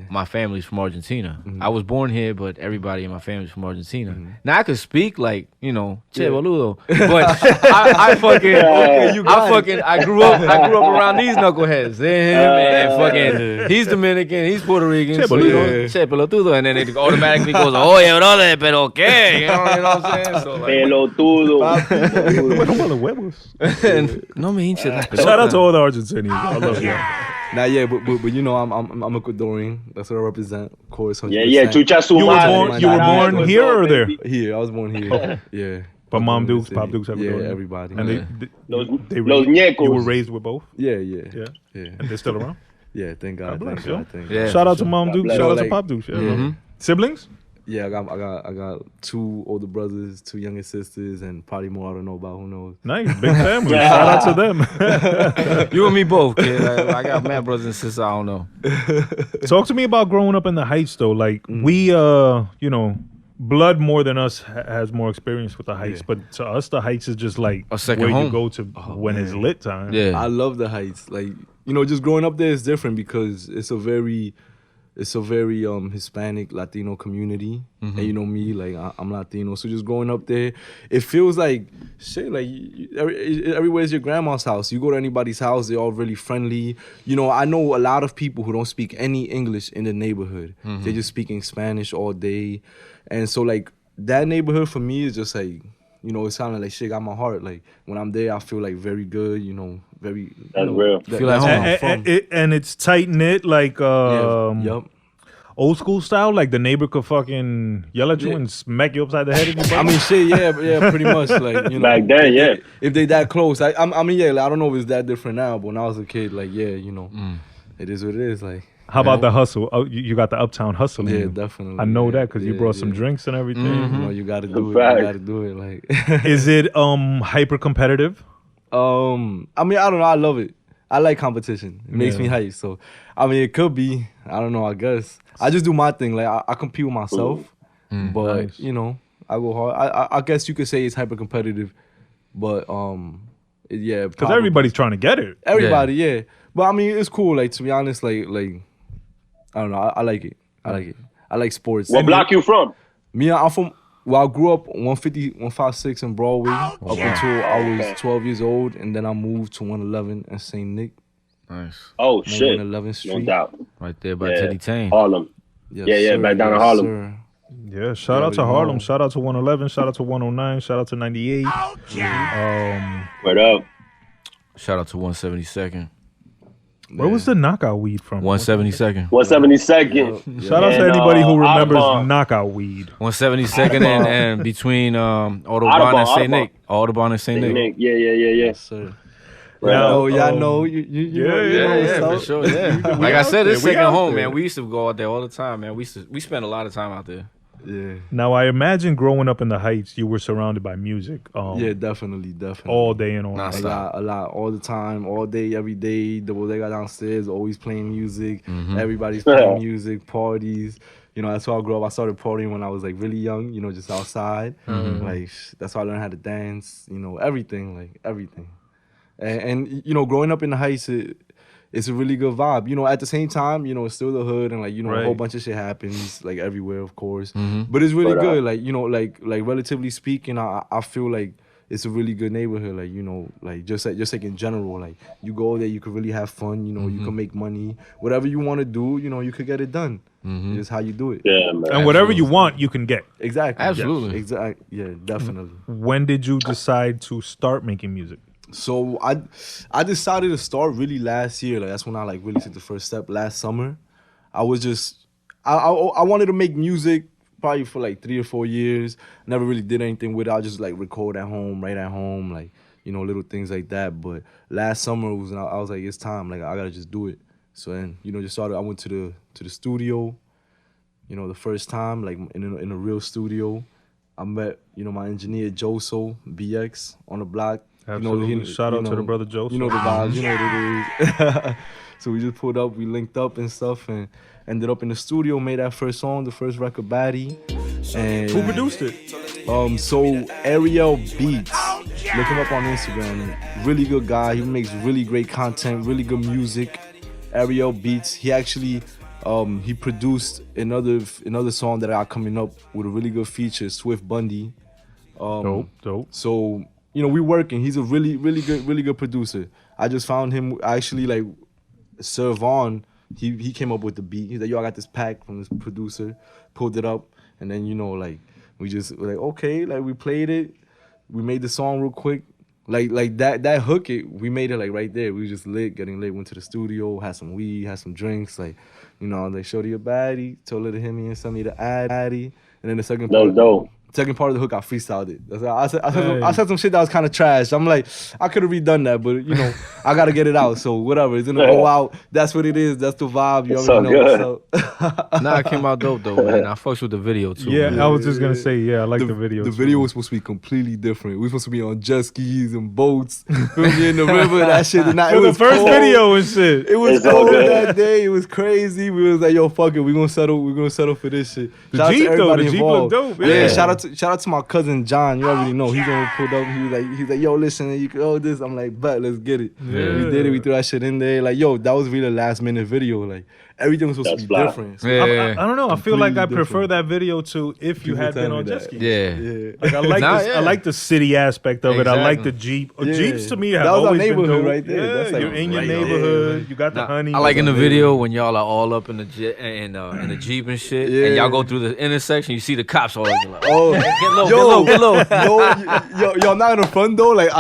S5: my family's from Argentina. I was born here, but everybody in my family's from Argentina. Now I could speak che boludo, but I grew up around these knuckleheads. And he's Dominican, he's Puerto Rican, che pelotudo, and then it automatically goes, oye brother, pero qué? You know what I'm saying? So
S6: pelotudo.
S5: No me hinches.
S2: Shout out to all the Argentinians. I love you.
S1: But I'm Ecuadorian. That's what I represent. Of course. 100%.
S6: Chucha su
S2: madre. You were born here or there?
S1: Here. I was born here.
S2: Okay.
S1: Yeah.
S2: But Mom Dukes, Pop Dukes, everybody.
S1: Yeah, everybody.
S2: And
S6: Los
S2: you were raised with both?
S1: Yeah.
S2: And they're still around?
S1: Yeah, thank God.
S2: Shout out to Mom Dukes. Shout out to Pop Dukes. Siblings?
S1: Yeah, I got 2 older brothers, 2 younger sisters, and probably more I don't know about. Who knows?
S2: Nice, big family. Shout out to them.
S5: You and me both, kid. I got mad brothers and sisters. I don't know.
S2: Talk to me about growing up in the Heights, though. Like we, Blood more than us has more experience with the Heights, but to us, the Heights is just like
S5: a second
S2: where
S5: home.
S2: You go to when it's lit time.
S5: Yeah,
S1: I love the Heights. Like just growing up there is different because it's a very Hispanic Latino community, and me, like I'm Latino, so just growing up there, it feels like shit. Like everywhere's your grandma's house. You go to anybody's house, they're all really friendly. I know a lot of people who don't speak any English in the neighborhood. They're just speaking Spanish all day, and so like that neighborhood for me is just like it's kind of like shit got my heart. Like when I'm there, I feel like very good. Very.
S6: That's real.
S5: Feel like home.
S2: And it's tight knit, like
S1: yep.
S2: Old school style, like the neighbor could fucking yell at you and smack you upside the head if you
S1: I mean, shit, yeah, pretty much. Like
S6: back then, yeah.
S1: If they that close, I mean, yeah. Like, I don't know if it's that different now, but when I was a kid, like, yeah, it is what it is. Like,
S2: how about the hustle? Oh, you got the Uptown hustle.
S1: Yeah, definitely.
S2: I know that because you brought some drinks and everything.
S1: You got to do it. You got to do it. Like,
S2: is it hyper competitive?
S1: I mean, I don't know. I love it. I like competition. It makes me hype. So, I mean, it could be. I don't know. I guess I just do my thing. Like I compete with myself, but nice. I go hard. I guess you could say it's hyper competitive, but Yeah,
S2: because everybody's trying to get it.
S1: Everybody, yeah. But I mean, it's cool. Like to be honest, like I don't know. I like it. I like it. I like sports.
S6: What block you from?
S1: Me, I'm from. Well, I grew up 150, 156 in Broadway up until I was 12 years old, and then I moved to 111 in St. Nick.
S5: Nice.
S6: Oh shit.
S1: 111th Street.
S6: No doubt.
S5: Right there by Teddy Tane.
S6: Harlem.
S1: Yes, sir.
S6: Back down in Harlem.
S1: Sir.
S2: Yeah, shout out to Harlem, shout out to 111, shout out to 109, shout out to 98.
S6: Word up.
S5: Shout out to 172nd.
S2: Where was the knockout weed from?
S5: 172nd.
S6: 172nd.
S2: Shout out to anybody who remembers knockout weed.
S5: 172nd and between Audubon and St. Nick. Audubon and St. Nick.
S6: Yeah.
S1: Yes, sir.
S6: Well,
S1: y'all know you know
S5: for sure. Yeah. Like I said, it's second home, man. We used to go out there all the time, man. We spent a lot of time out there.
S1: Yeah.
S2: Now I imagine growing up in the Heights, you were surrounded by music.
S1: Yeah, definitely.
S2: All day and all night.
S1: A lot, all the time, all day, every day. The bodega downstairs, always playing music. Everybody's playing music, parties. You know, that's how I grew up. I started partying when I was like really young. You know, just outside. Like that's how I learned how to dance. You know, everything. And you know, growing up in the Heights, it's a really good vibe. You know, at the same time, you know, it's still the hood and like, you know, a whole bunch of shit happens like everywhere, of course. But it's really good. Like, you know, like relatively speaking, I feel like it's a really good neighborhood. Like, you know, like just like in general, like you go there, you could really have fun. You know, you can make money. Whatever you want to do, you know, you could get it done. Just how you do it.
S6: Yeah, man.
S2: And whatever you want, you can get.
S1: Exactly.
S5: Absolutely.
S1: Yes. Exactly. Yeah, definitely.
S2: When did you decide to start making music?
S1: So I decided to start really last year. Like that's when I like really took the first step last summer. I was just I wanted to make music probably for like 3 or 4 years. Never really did anything with it. I just like record at home, write at home, like, you know, little things like that. But last summer I was like, it's time. Like I gotta just do it. So then, you know, just started. I went to the studio. You know, the first time like in a real studio. I met, you know, my engineer Joso BX on the block.
S2: Absolutely.
S1: You know,
S2: shout out to the brother Joe.
S1: You know the vibes, you know what it is. So we just pulled up, we linked up and stuff, and ended up in the studio, made that first song, the first record, Baddie. And
S2: who produced it?
S1: So Ariel Beats. Look him up on Instagram. Really good guy. He makes really great content, really good music. Ariel Beats. He actually he produced another song that I got coming up with a really good feature, Swift Bundy.
S2: Dope.
S1: So, you know, we working. He's a really good producer. I just found him actually like Servon. He came up with the beat. He's like, yo, I got this pack from this producer. Pulled it up, and then, you know, like we just were like, okay, like we played it. We made the song real quick. Like that hook, we made it like right there. We was just getting lit. Went to the studio, had some weed, had some drinks. Like, you know, they showed you a baddie, told her to hit me and send me the baddie, and then the second part. Second part of the hook, I freestyled it. I said some shit that was kind of trash. I'm like, I could have redone that, but, you know, I got to get it out. So whatever, it's going to go out. That's what it is. That's the vibe. You already know. So.
S5: Nah, it came out dope, though, man. I fucked with the video, too.
S2: Yeah, man. I was just going to say, I like the video,
S1: The video was supposed to be completely different. We were supposed to be on jet skis and boats, in the river, that shit. And it was
S2: the first
S1: cold.
S2: Video and shit.
S1: It was cold that day. It was crazy. We was like, yo, fuck it. We're going to settle for this shit.
S2: The Jeep, though. The Jeep looked dope.
S1: Yeah, shout out to my cousin John. You already know. He's gonna pull up. He's like, yo, listen, you can this. I'm like, bet, let's get it. Yeah. We did it. We threw that shit in there. Like, yo, that was really a last minute video. Like, everything was supposed to be different. So
S2: I don't know. I feel like I prefer that video to if you had been on jet skis.
S5: Yeah.
S2: Like I like the city aspect of it. I like the Jeep. Jeeps to me have always been dope.
S1: Right there.
S2: Yeah,
S1: that's like
S2: you're in your neighborhood. You got the honey.
S5: I like in the video when y'all are all up in the jet and in the Jeep and shit, and y'all go through the intersection. You see the cops all like,
S1: oh,
S5: get low.
S1: Yo, I'm not in the front though. Like,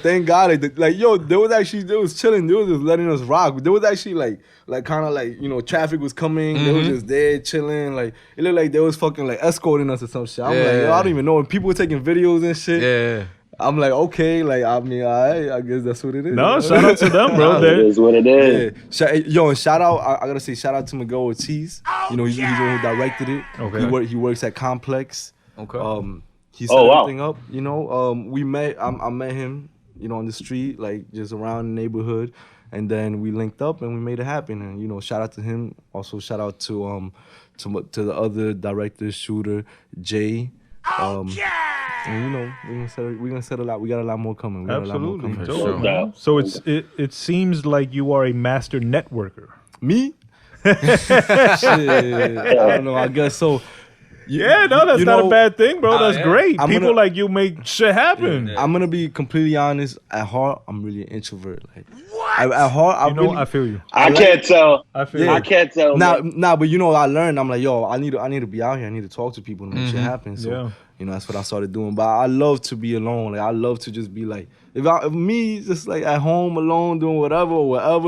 S1: thank God. Like, yo, they was chilling. They was just letting us rock. There was actually like kind of like, you know, traffic was coming. They was just there chilling. Like, it looked like they was fucking like escorting us or some shit. I'm like, yo, I don't even know. And people were taking videos and shit.
S5: Yeah.
S1: I'm like, okay, like, I mean, I guess that's what it is.
S2: No, shout out to them, bro.
S6: It is what it is.
S1: Yeah. Yo, and shout out, I gotta say, shout out to Miguel Ortiz. You know, he's the one who directed it.
S2: Okay.
S1: He works at Complex.
S5: Okay.
S1: He set everything up, you know. I met him, you know, on the street, like just around the neighborhood. And then we linked up and we made it happen. And, you know, shout out to him. Also, shout out to the other director, shooter, Jay. And, you know, we're gonna set a lot. We got a lot more coming. We got
S2: Absolutely.
S1: a lot more
S2: Dope,
S1: coming.
S2: man. So it seems like you are a master networker.
S1: Me? Shit, I don't know. I guess so.
S2: Yeah, no, that's not a bad thing, bro. That's great.
S1: I'm
S2: People
S1: gonna-
S2: like you make shit happen.
S1: I'm gonna be completely honest. At heart, I'm really an introvert. Like, at heart,
S2: I feel you.
S6: I can't tell.
S2: I feel
S6: I
S2: you.
S6: can't tell. man.
S1: Nah, but you know, I learned. I'm like, yo, I need to be out here. I need to talk to people to make shit happen. So,
S2: Yeah.
S1: you know, that's what I started doing. But I love to be alone. Like, I love to just be like, if me just like at home alone doing whatever.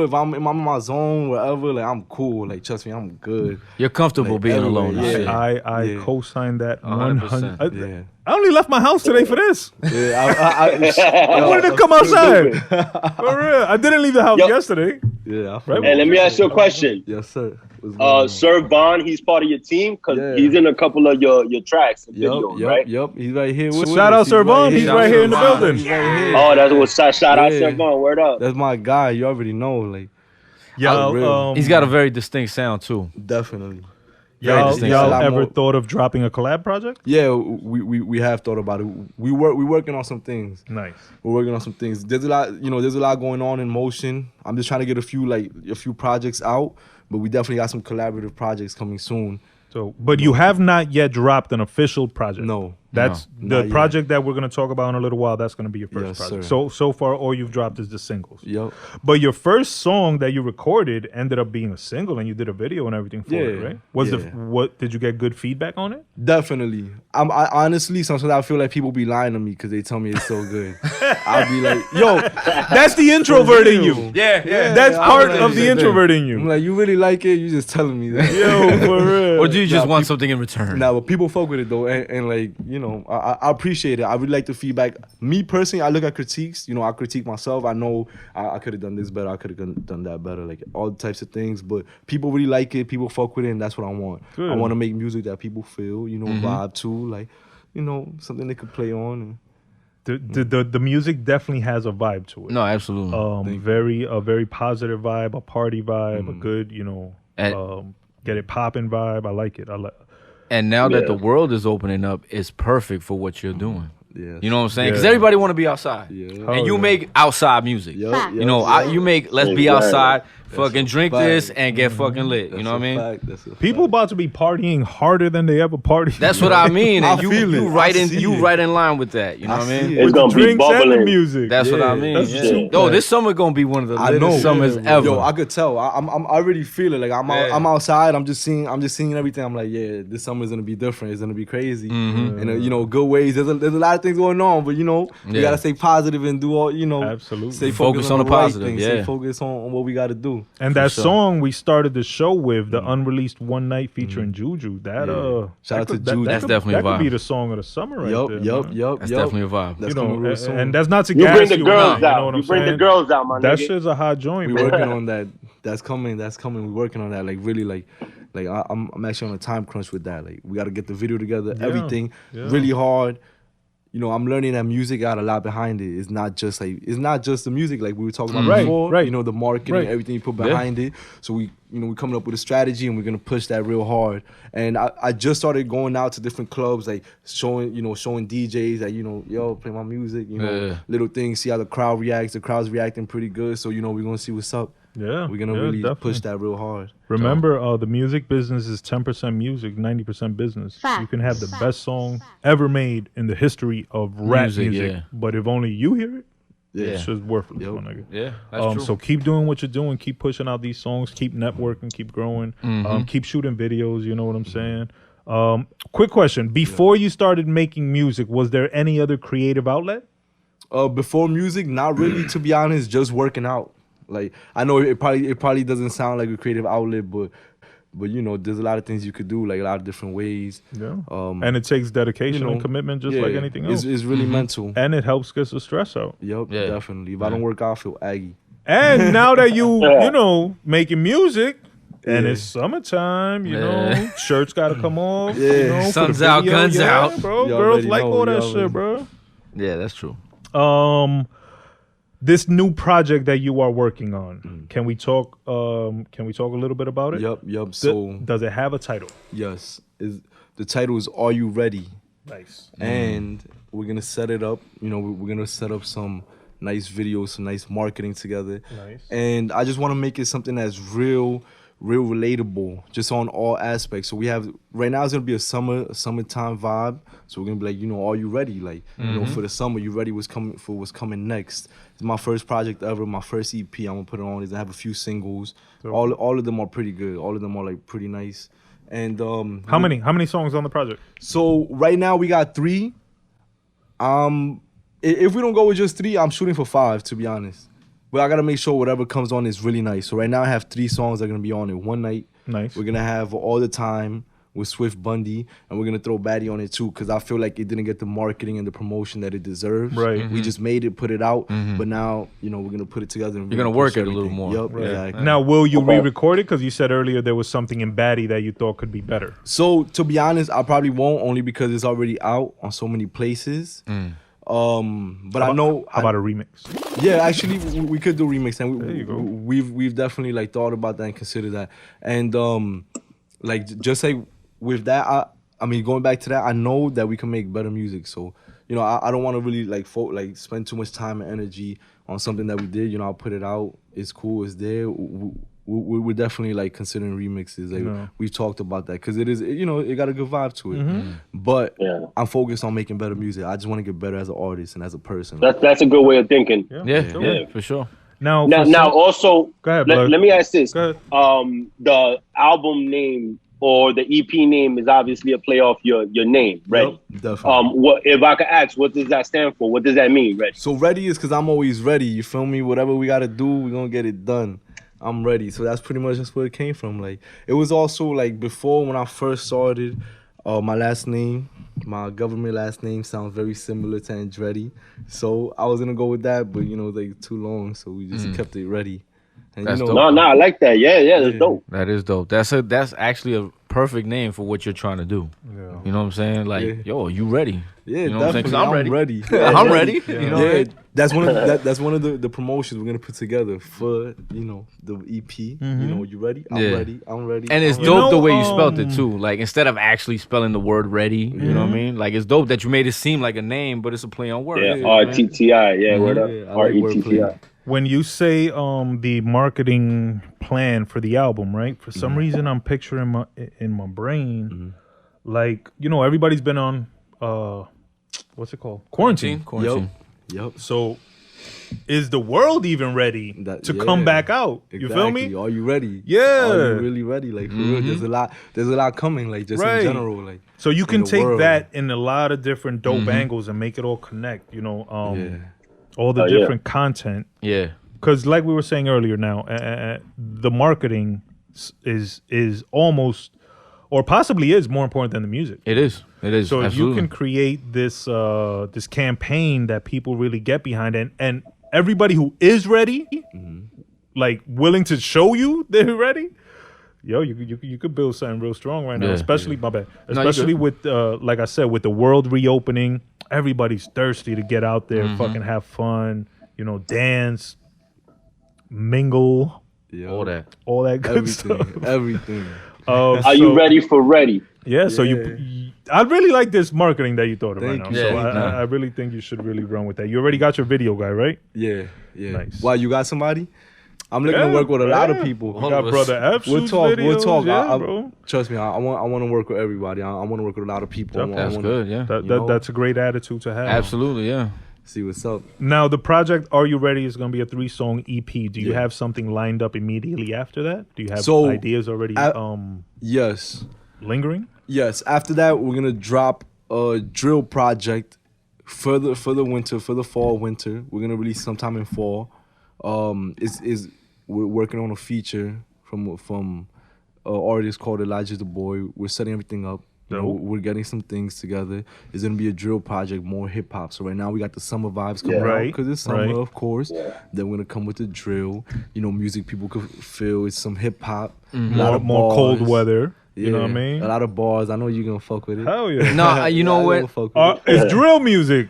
S1: If I'm in my zone, wherever, like I'm cool. Like, trust me, I'm good.
S5: You're comfortable
S1: Like,
S5: being
S1: everywhere,
S5: alone.
S1: yeah.
S2: I co-sign that
S5: 100%.
S2: 100%.
S1: Yeah.
S2: I only left my house today for this.
S1: Yeah,
S2: I wanted to come outside. For real. I didn't leave the house yesterday.
S1: Yeah, I feel
S2: Right.
S1: you.
S6: And let me ask you a question.
S1: Yes, sir. What's going on?
S6: Sir Vaughn, he's part of your team because
S1: Yeah.
S6: he's in a couple of your tracks and videos, right?
S1: Yup. He's right here. With
S2: Shout
S1: us.
S2: out Sir Vaughn. He's right here in the building.
S1: He's right here.
S6: Oh, that's what shout out
S1: Yeah.
S6: Sir Vaughn. Word up.
S1: That's my guy. You already know. Like,
S2: Y'all,
S5: He's got a very distinct sound too.
S1: definitely.
S2: y'all
S1: distinct. A lot
S2: ever
S1: more-
S2: thought of dropping a collab project?
S1: Yeah, we have thought about it. We working on some things.
S2: Nice.
S1: We're working on some things. There's a lot going on in motion. I'm just trying to get a few projects out, but we definitely got some collaborative projects coming soon.
S2: So, but you have not yet dropped an official project.
S1: No.
S2: That's
S1: No,
S2: the
S1: not
S2: project that we're going to talk about in a little while. That's going to be your first
S1: Yes,
S2: project.
S1: sir.
S2: So far, all you've dropped is the singles.
S1: Yup.
S2: But your first song that you recorded ended up being a single, and you did a video and everything for it,
S1: Yeah,
S2: right?
S1: yeah.
S2: Did you get good feedback on it?
S1: Definitely. I honestly sometimes I feel like people be lying to me because they tell me it's so good. I'll be like, yo,
S2: That's the introvert in you.
S5: Yeah.
S2: That's
S1: I'm
S2: part
S1: like
S2: of the
S1: that.
S2: introvert in
S1: I'm
S2: you.
S1: like, you really like it? You just telling me that.
S2: Yo, for real.
S5: Or do you just want something in return?
S1: Nah, but people fuck with it though, and like, you know, I appreciate it. I really like the feedback. Me personally, I look at critiques. You know, I critique myself. I know I could have done this better. I could have done that better. Like all types of things. But people really like it. People fuck with it, and that's what I want.
S2: Good.
S1: I want to make music that people feel, you know, vibe to, like, you know, something they could play on. And,
S2: The music definitely has a vibe to it.
S5: No, absolutely.
S2: A very positive vibe, a party vibe, a good, you know,
S5: And-
S2: get it popping vibe. I like it.
S5: And now that the world is opening up, it's perfect for what you're doing.
S1: yeah.
S5: You know what I'm saying? Because
S2: Yeah.
S5: everybody want to be outside.
S1: Yeah.
S5: And you
S2: yeah.
S5: make outside music.
S1: Yup,
S5: You know, you make let's be outside, fucking drink this and get fucking lit. You know what I mean?
S2: People about to be partying harder than they ever partied.
S5: That's what I mean. And
S1: I
S5: you
S1: feel it.
S5: right
S1: I
S5: in
S1: see
S5: you
S1: it.
S5: right in line with that. You know
S1: I
S5: what I
S1: see
S5: mean?
S1: it.
S6: It's gonna be
S2: drinks and the
S6: bubbling.
S2: music.
S5: That's what I mean.
S2: That's
S5: Yeah.
S2: true.
S5: Yo, this summer gonna be one of the
S1: I
S5: latest
S1: know.
S5: summers ever.
S1: Yo, I could tell. I already feel it. Like I'm outside. I'm just seeing everything. I'm like, yeah, this summer's gonna be different. It's gonna be crazy. And you know, good ways. There's a lot of things going on, but you know, we
S5: Yeah.
S1: gotta stay positive and do all. You know,
S2: Absolutely.
S1: Stay
S5: Focus
S1: focused
S5: on
S1: on
S5: the
S1: right
S5: positive,
S1: things.
S5: yeah.
S1: Stay focused on what we gotta do.
S2: And that
S5: sure.
S2: song we started the show with, the unreleased One Night featuring Juju. That
S1: Shout out to
S2: that
S1: Juju.
S5: That's
S2: could-
S5: definitely a
S2: that could be
S5: vibe.
S2: the song of the summer right there. man.
S5: That's definitely a vibe.
S1: That's
S2: You
S1: coming
S2: know,
S1: real soon.
S2: and that's not to
S6: You
S2: gas
S6: bring the
S2: you
S6: girls
S2: up, you know
S6: out.
S2: what
S6: You
S2: I'm
S6: bring the
S2: saying?
S6: girls out, my
S2: That
S6: nigga.
S2: shit's a hot joint,
S1: we
S2: bro.
S1: working on that. That's coming. We're working on that. Like really, like I'm actually on a time crunch with that. Like we gotta get the video together.
S2: Yeah,
S1: Everything
S2: yeah.
S1: really hard. You know, I'm learning that music got a lot behind it. It's not just the music like we were talking about
S2: Right,
S1: before.
S2: right.
S1: You know, the marketing,
S2: Right.
S1: everything you put behind it. So we're coming up with a strategy and we're gonna push that real hard. And I just started going out to different clubs, like showing DJs that, you know, yo, play my music, you know,
S5: Yeah.
S1: little things, see how the crowd reacts. The crowd's reacting pretty good. So, you know, we're gonna see what's up.
S2: Yeah,
S1: We're gonna
S2: yeah,
S1: really
S2: definitely.
S1: push that real hard.
S2: Remember, the music business is 10% music, 90% business.
S4: Facts.
S2: You can have the best song ever made in the history of rap
S5: Music,
S2: music,
S5: yeah.
S2: but if only you hear it,
S1: Yeah.
S2: it's just worthless,
S1: Yep.
S2: my nigga.
S5: Yeah, that's true.
S2: So keep doing what you're doing. Keep pushing out these songs. Keep networking. Keep growing. Keep shooting videos. You know what I'm saying? Quick question. Before you started making music, was there any other creative outlet?
S1: Before music, not really, to be honest, just working out. Like I know it probably doesn't sound like a creative outlet, but you know, there's a lot of things you could do, like a lot of different ways.
S2: Yeah.
S1: Um,
S2: And it takes dedication
S1: you know,
S2: and commitment just
S1: yeah,
S2: like anything else.
S1: It's really mental.
S2: And it helps get the stress out.
S1: Yep,
S5: Yeah.
S1: definitely. If I don't work out, I feel aggy.
S2: And now that you know, making music, and
S1: Yeah.
S2: it's summertime, you
S5: Yeah.
S2: know, shirts got to come off.
S1: Yeah.
S2: You know, for the
S5: Sun's out,
S2: video.
S5: guns
S2: Yeah,
S5: out.
S2: bro.
S1: You
S2: Girls
S1: already
S2: like
S1: know,
S2: all
S1: you
S2: that
S1: already-
S2: shit, bro.
S5: Yeah, that's true.
S2: This new project that you are working on, can we talk a little bit about it?
S1: Yep. So
S2: Does it have a title?
S1: yes, the title is "Are You Ready?"
S2: Nice.
S1: And we're gonna set it up. You know, we're gonna set up some nice videos, some nice marketing together.
S2: Nice.
S1: And I just want to make it something that's real relatable, just on all aspects. So we have right now it's gonna be a summertime vibe. So we're gonna be like, you know, are you ready? Like, you know, for the summer, you ready? What's coming next? It's my first project ever, my first EP. I'm gonna put it on. I have a few singles.
S2: So,
S1: all of them are pretty good. All of them are like pretty nice. And
S2: how many songs on the project?
S1: So right now we got 3. If we don't go with just 3, I'm shooting for 5, to be honest. But I gotta make sure whatever comes on is really nice. So right now I have 3 songs that are gonna be on in one night.
S2: Nice.
S1: We're gonna have All the Time with Swift Bundy, and we're gonna throw Baddie on it too, because I feel like it didn't get the marketing and the promotion that it deserves.
S2: Right.
S1: We just made it, put it out, but now, you know, we're gonna put it together. And
S5: You're gonna work it a little more.
S1: Yup,
S5: Right.
S1: exactly.
S2: Now, will you re-record it? Because you said earlier there was something in Baddie that you thought could be better.
S1: So to be honest, I probably won't, only because it's already out on so many places. But I know
S2: How about a remix?
S1: Yeah, actually, we could do remix, and
S2: There you go.
S1: we've definitely like thought about that and considered that, and like just like with that, I mean going back to that, I know that we can make better music. So you know, I don't want to really like spend too much time and energy on something that we did. You know, I'll put it out. It's cool. It's there. We're definitely like considering remixes. Like we've talked about that because it is, you know, it got a good vibe to it. But I'm focused on making better music. I just want to get better as an artist and as a person.
S6: That's a good way of thinking.
S5: Yeah, for sure.
S2: Now,
S6: also,
S2: go ahead,
S6: let me ask this.
S2: Go ahead.
S6: The album name or the EP name is obviously a play off your name, right?
S1: Yep, definitely.
S6: What if I could ask, what does that stand for? What does that mean, Retti?
S1: So ready is because I'm always ready. You feel me? Whatever we got to do, we're going to get it done. I'm ready. So that's pretty much just where it came from. Like, it was also like before when I first started, my last name, my government last name sounds very similar to Andretti. So I was gonna go with that, but you know, like too long, so we just kept it ready. And
S5: That's
S1: you know,
S5: dope.
S6: No, I like that. Yeah, that's dope.
S5: That is dope. That's actually a perfect name for what you're trying to do.
S2: Yeah.
S5: You know what I'm saying? Like, yo, you ready?
S1: yeah,
S5: You know what I'm saying? 'Cause
S1: definitely.
S5: I'm ready.
S1: Yeah,
S5: I'm ready.
S1: Yeah.
S5: You know?
S1: That's one of the promotions we're gonna put together for, you know, the EP. You know, you ready? I'm ready. I'm ready.
S5: And it's
S1: I'm
S5: dope
S1: ready.
S5: the way you spelled it too. Like instead of actually spelling the word ready, you know what I mean? Like it's dope that you made it seem like a name, but it's a play on words.
S6: Yeah,
S5: you know what I mean?
S6: RTTI. Yeah, word up.
S1: Yeah, I like
S6: RETTI.
S2: When you say the marketing plan for the album, right? For some reason, I'm picturing in my brain, like, you know, everybody's been on what's it called? Quarantine.
S1: Yep.
S2: So, is the world even ready to come back out? You feel me?
S1: Are you ready?
S2: Yeah.
S1: Are you really ready? Like for real, there's a lot coming. Like just
S2: Right.
S1: in general, like.
S2: So you can
S1: the
S2: take
S1: world.
S2: that in a lot of different dope angles and make it all connect. You know, all the
S6: yeah.
S2: different content.
S5: Yeah.
S2: Because like we were saying earlier now, the marketing is almost, or possibly is more important than the music.
S5: It is.
S2: So
S5: Absolutely.
S2: you can create this this campaign that people really get behind, and everybody who is ready, like willing to show you they're ready. Yo, you could build something real strong right now,
S5: Yeah.
S2: especially my bad.
S5: No, you
S2: Especially
S5: good.
S2: with like I said, with the world reopening, everybody's thirsty to get out there, fucking have fun, you know, dance, mingle,
S1: Yeah.
S5: all that.
S2: all that good
S1: Everything.
S2: stuff.
S1: Everything.
S6: Are you ready for ready?
S2: Yeah, so I really like this marketing that you thought of right
S1: Thank
S2: now.
S1: you.
S2: So
S5: Yeah,
S2: I really think you should really run with that. You already got your video guy, right?
S1: Yeah.
S2: Nice.
S1: Why, you got somebody? I'm looking to work with a lot of people.
S2: We got Brother F.
S1: We'll talk. We'll talk.
S2: Yeah, bro.
S1: Trust me. I want to work with everybody. I want to work with a lot of people.
S5: That's good, yeah.
S2: That,
S1: You know?
S2: that's a great attitude to have.
S5: Absolutely, yeah.
S1: See what's up.
S2: Now, the project Are You Ready is going to be a 3-song EP. Do you
S1: Yeah.
S2: have something lined up immediately after that? Do you have
S1: So,
S2: ideas already
S1: Yes.
S2: lingering?
S1: Yes. After that, we're gonna drop a drill project for the winter, for the fall winter. We're gonna release sometime in fall. We're working on a feature from an artist called Elijah the Boy. We're setting everything up. You know,
S2: Dope.
S1: we're getting some things together. It's gonna be a drill project, more hip hop. So right now we got the summer vibes coming out
S2: Right,
S1: because it's summer,
S2: right.
S1: of course. Then we're gonna come with the drill. You know, music people could feel. It's some hip hop. A lot of
S2: More cold
S1: bars.
S2: weather.
S1: Yeah,
S2: You know what I mean?
S1: A lot of bars. I know you're gonna fuck with it.
S2: Hell yeah.
S5: No, you know
S1: I
S5: what?
S1: will fuck with it.
S2: It's drill music.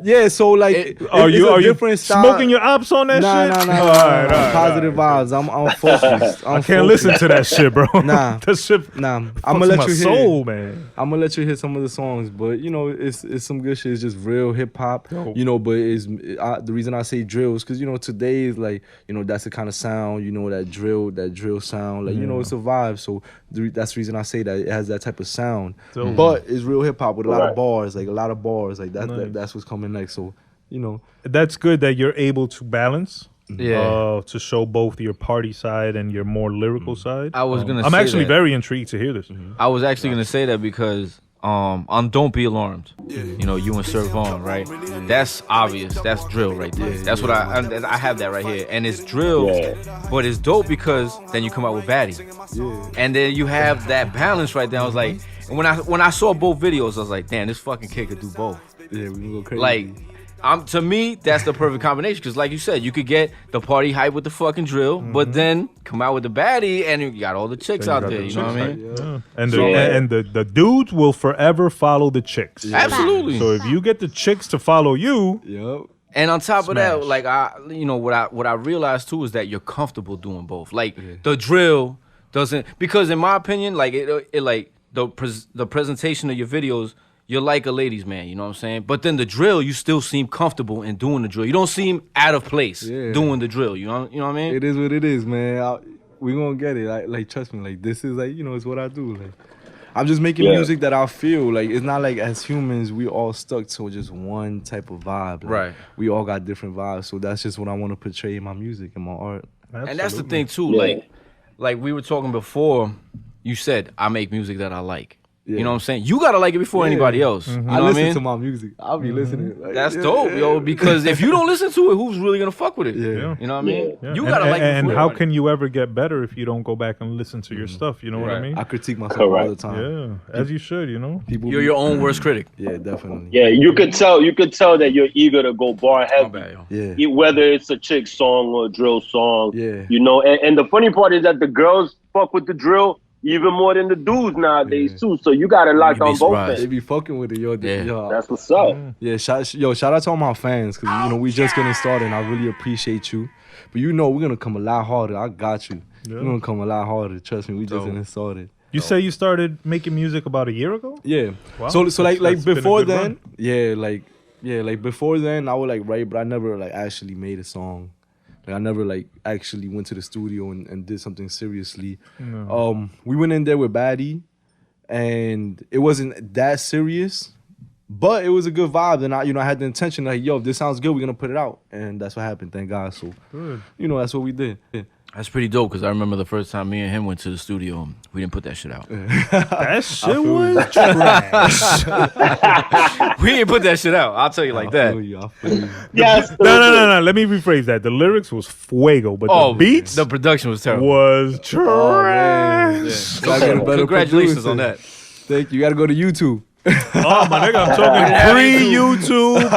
S1: Yeah, so like,
S2: Are you
S1: different style.
S2: smoking your ops on that shit?
S1: Nah. All right, positive vibes. I'm focused.
S2: I can't listen to that shit, bro.
S1: Nah.
S2: That shit.
S1: Nah, I'm
S2: fucks
S1: gonna let
S2: my
S1: you hear.
S2: soul, man.
S1: I'm gonna let you hear some of the songs, but you know, it's some good shit. It's just real hip hop, you know. But the reason I say drill is because you know today is like, you know, that's the kind of sound, you know, that drill sound, like you know, it's a vibe. So that's the reason I say that it has that type of sound. But it's real hip hop with a lot of bars, like that. That's what's coming next. So you know,
S2: that's good that you're able to balance.
S5: Yeah.
S2: To show both your party side and your more lyrical side.
S5: I was gonna.
S2: I'm
S5: say
S2: actually
S5: that.
S2: very intrigued to hear this.
S5: I was actually gonna say that because on Don't Be Alarmed, you know, you and Sir Vaughn, right? That's obvious. That's drill right there. That's what I have that right here, and it's drill, but it's dope because then you come out with Baddie, and then you have that balance right there. I was like, and when I saw both videos, I was like, damn, this fucking kid could do both.
S1: Yeah, we can go crazy.
S5: Like, to me, that's the perfect combination because, like you said, you could get the party hype with the fucking drill, but then come out with the Baddie, and you got all the chicks out there. You know what I mean?
S2: Yeah. And the dudes will forever follow the chicks.
S5: Yeah. Absolutely.
S2: So if you get the chicks to follow you,
S5: and on top of that, like what I realized too is that you're comfortable doing both. Like the drill doesn't, because in my opinion, like it like the presentation of your videos. You're like a ladies' man, you know what I'm saying? But then the drill, you still seem comfortable in doing the drill. You don't seem out of place doing the drill. You know what I mean?
S1: It is what it is, man. We gonna get it. Like trust me. Like this is like, you know, it's what I do. Like I'm just making music that I feel. Like it's not like as humans we all stuck to just one type of vibe. Like,
S5: right.
S1: We all got different vibes. So that's just what I want to portray in my music and my art.
S2: Absolutely.
S5: And that's the thing too. Like we were talking before. You said I make music that I like. Yeah. You know what I'm saying? You gotta like it before anybody else. You know
S1: I listen
S5: what I mean?
S1: to my music. I'll be listening. Like,
S5: that's dope, yo. Because if you don't listen to it, who's really gonna fuck with it?
S1: Yeah.
S5: You know what I mean?
S2: Yeah.
S5: You gotta like it.
S2: And
S5: before
S2: how
S5: everybody.
S2: can you ever get better if you don't go back and listen to your stuff? You know what I mean?
S1: I critique myself all the time.
S2: Yeah, as you should. You know,
S5: you're your own worst critic.
S1: Yeah, definitely.
S6: Yeah, you could tell that you're eager to go bar heavy.
S1: Yeah.
S6: Whether it's a chick song or a drill song.
S1: Yeah.
S6: You know, and the funny part is that the girls fuck with the drill even more than the dudes nowadays too. So you gotta lock on both ends.
S1: They be fucking with it, yo.
S6: That's what's up.
S1: Yeah, shout out to all my fans because you know we just getting started. And I really appreciate you, but you know we're gonna come a lot harder. I got you. We're gonna come a lot harder. Trust me, we just getting started.
S2: You say you started making music about a year ago?
S1: Yeah.
S2: Wow.
S1: So like before then,
S2: run.
S1: like before then I would like write, but I never like actually made a song. Like I never like actually went to the studio and did something seriously. No. We went in there with Baddie, and it wasn't that serious, but it was a good vibe. And I had the intention like, yo, if this sounds good, we're gonna put it out, and that's what happened. Thank God. So,
S2: good.
S1: You know, that's what we did. Yeah.
S5: That's pretty dope because I remember the first time me and him went to the studio, we didn't put that shit out.
S2: That shit was trash.
S5: We didn't put that shit out. I'll tell you like that.
S1: I feel you.
S6: Yes.
S2: No. Let me rephrase that. The lyrics was fuego, but the beats,
S5: the production was terrible.
S2: Was trash.
S5: Congratulations on that.
S1: Thank you. You got to go to YouTube.
S2: Oh my nigga, I'm talking pre-YouTube,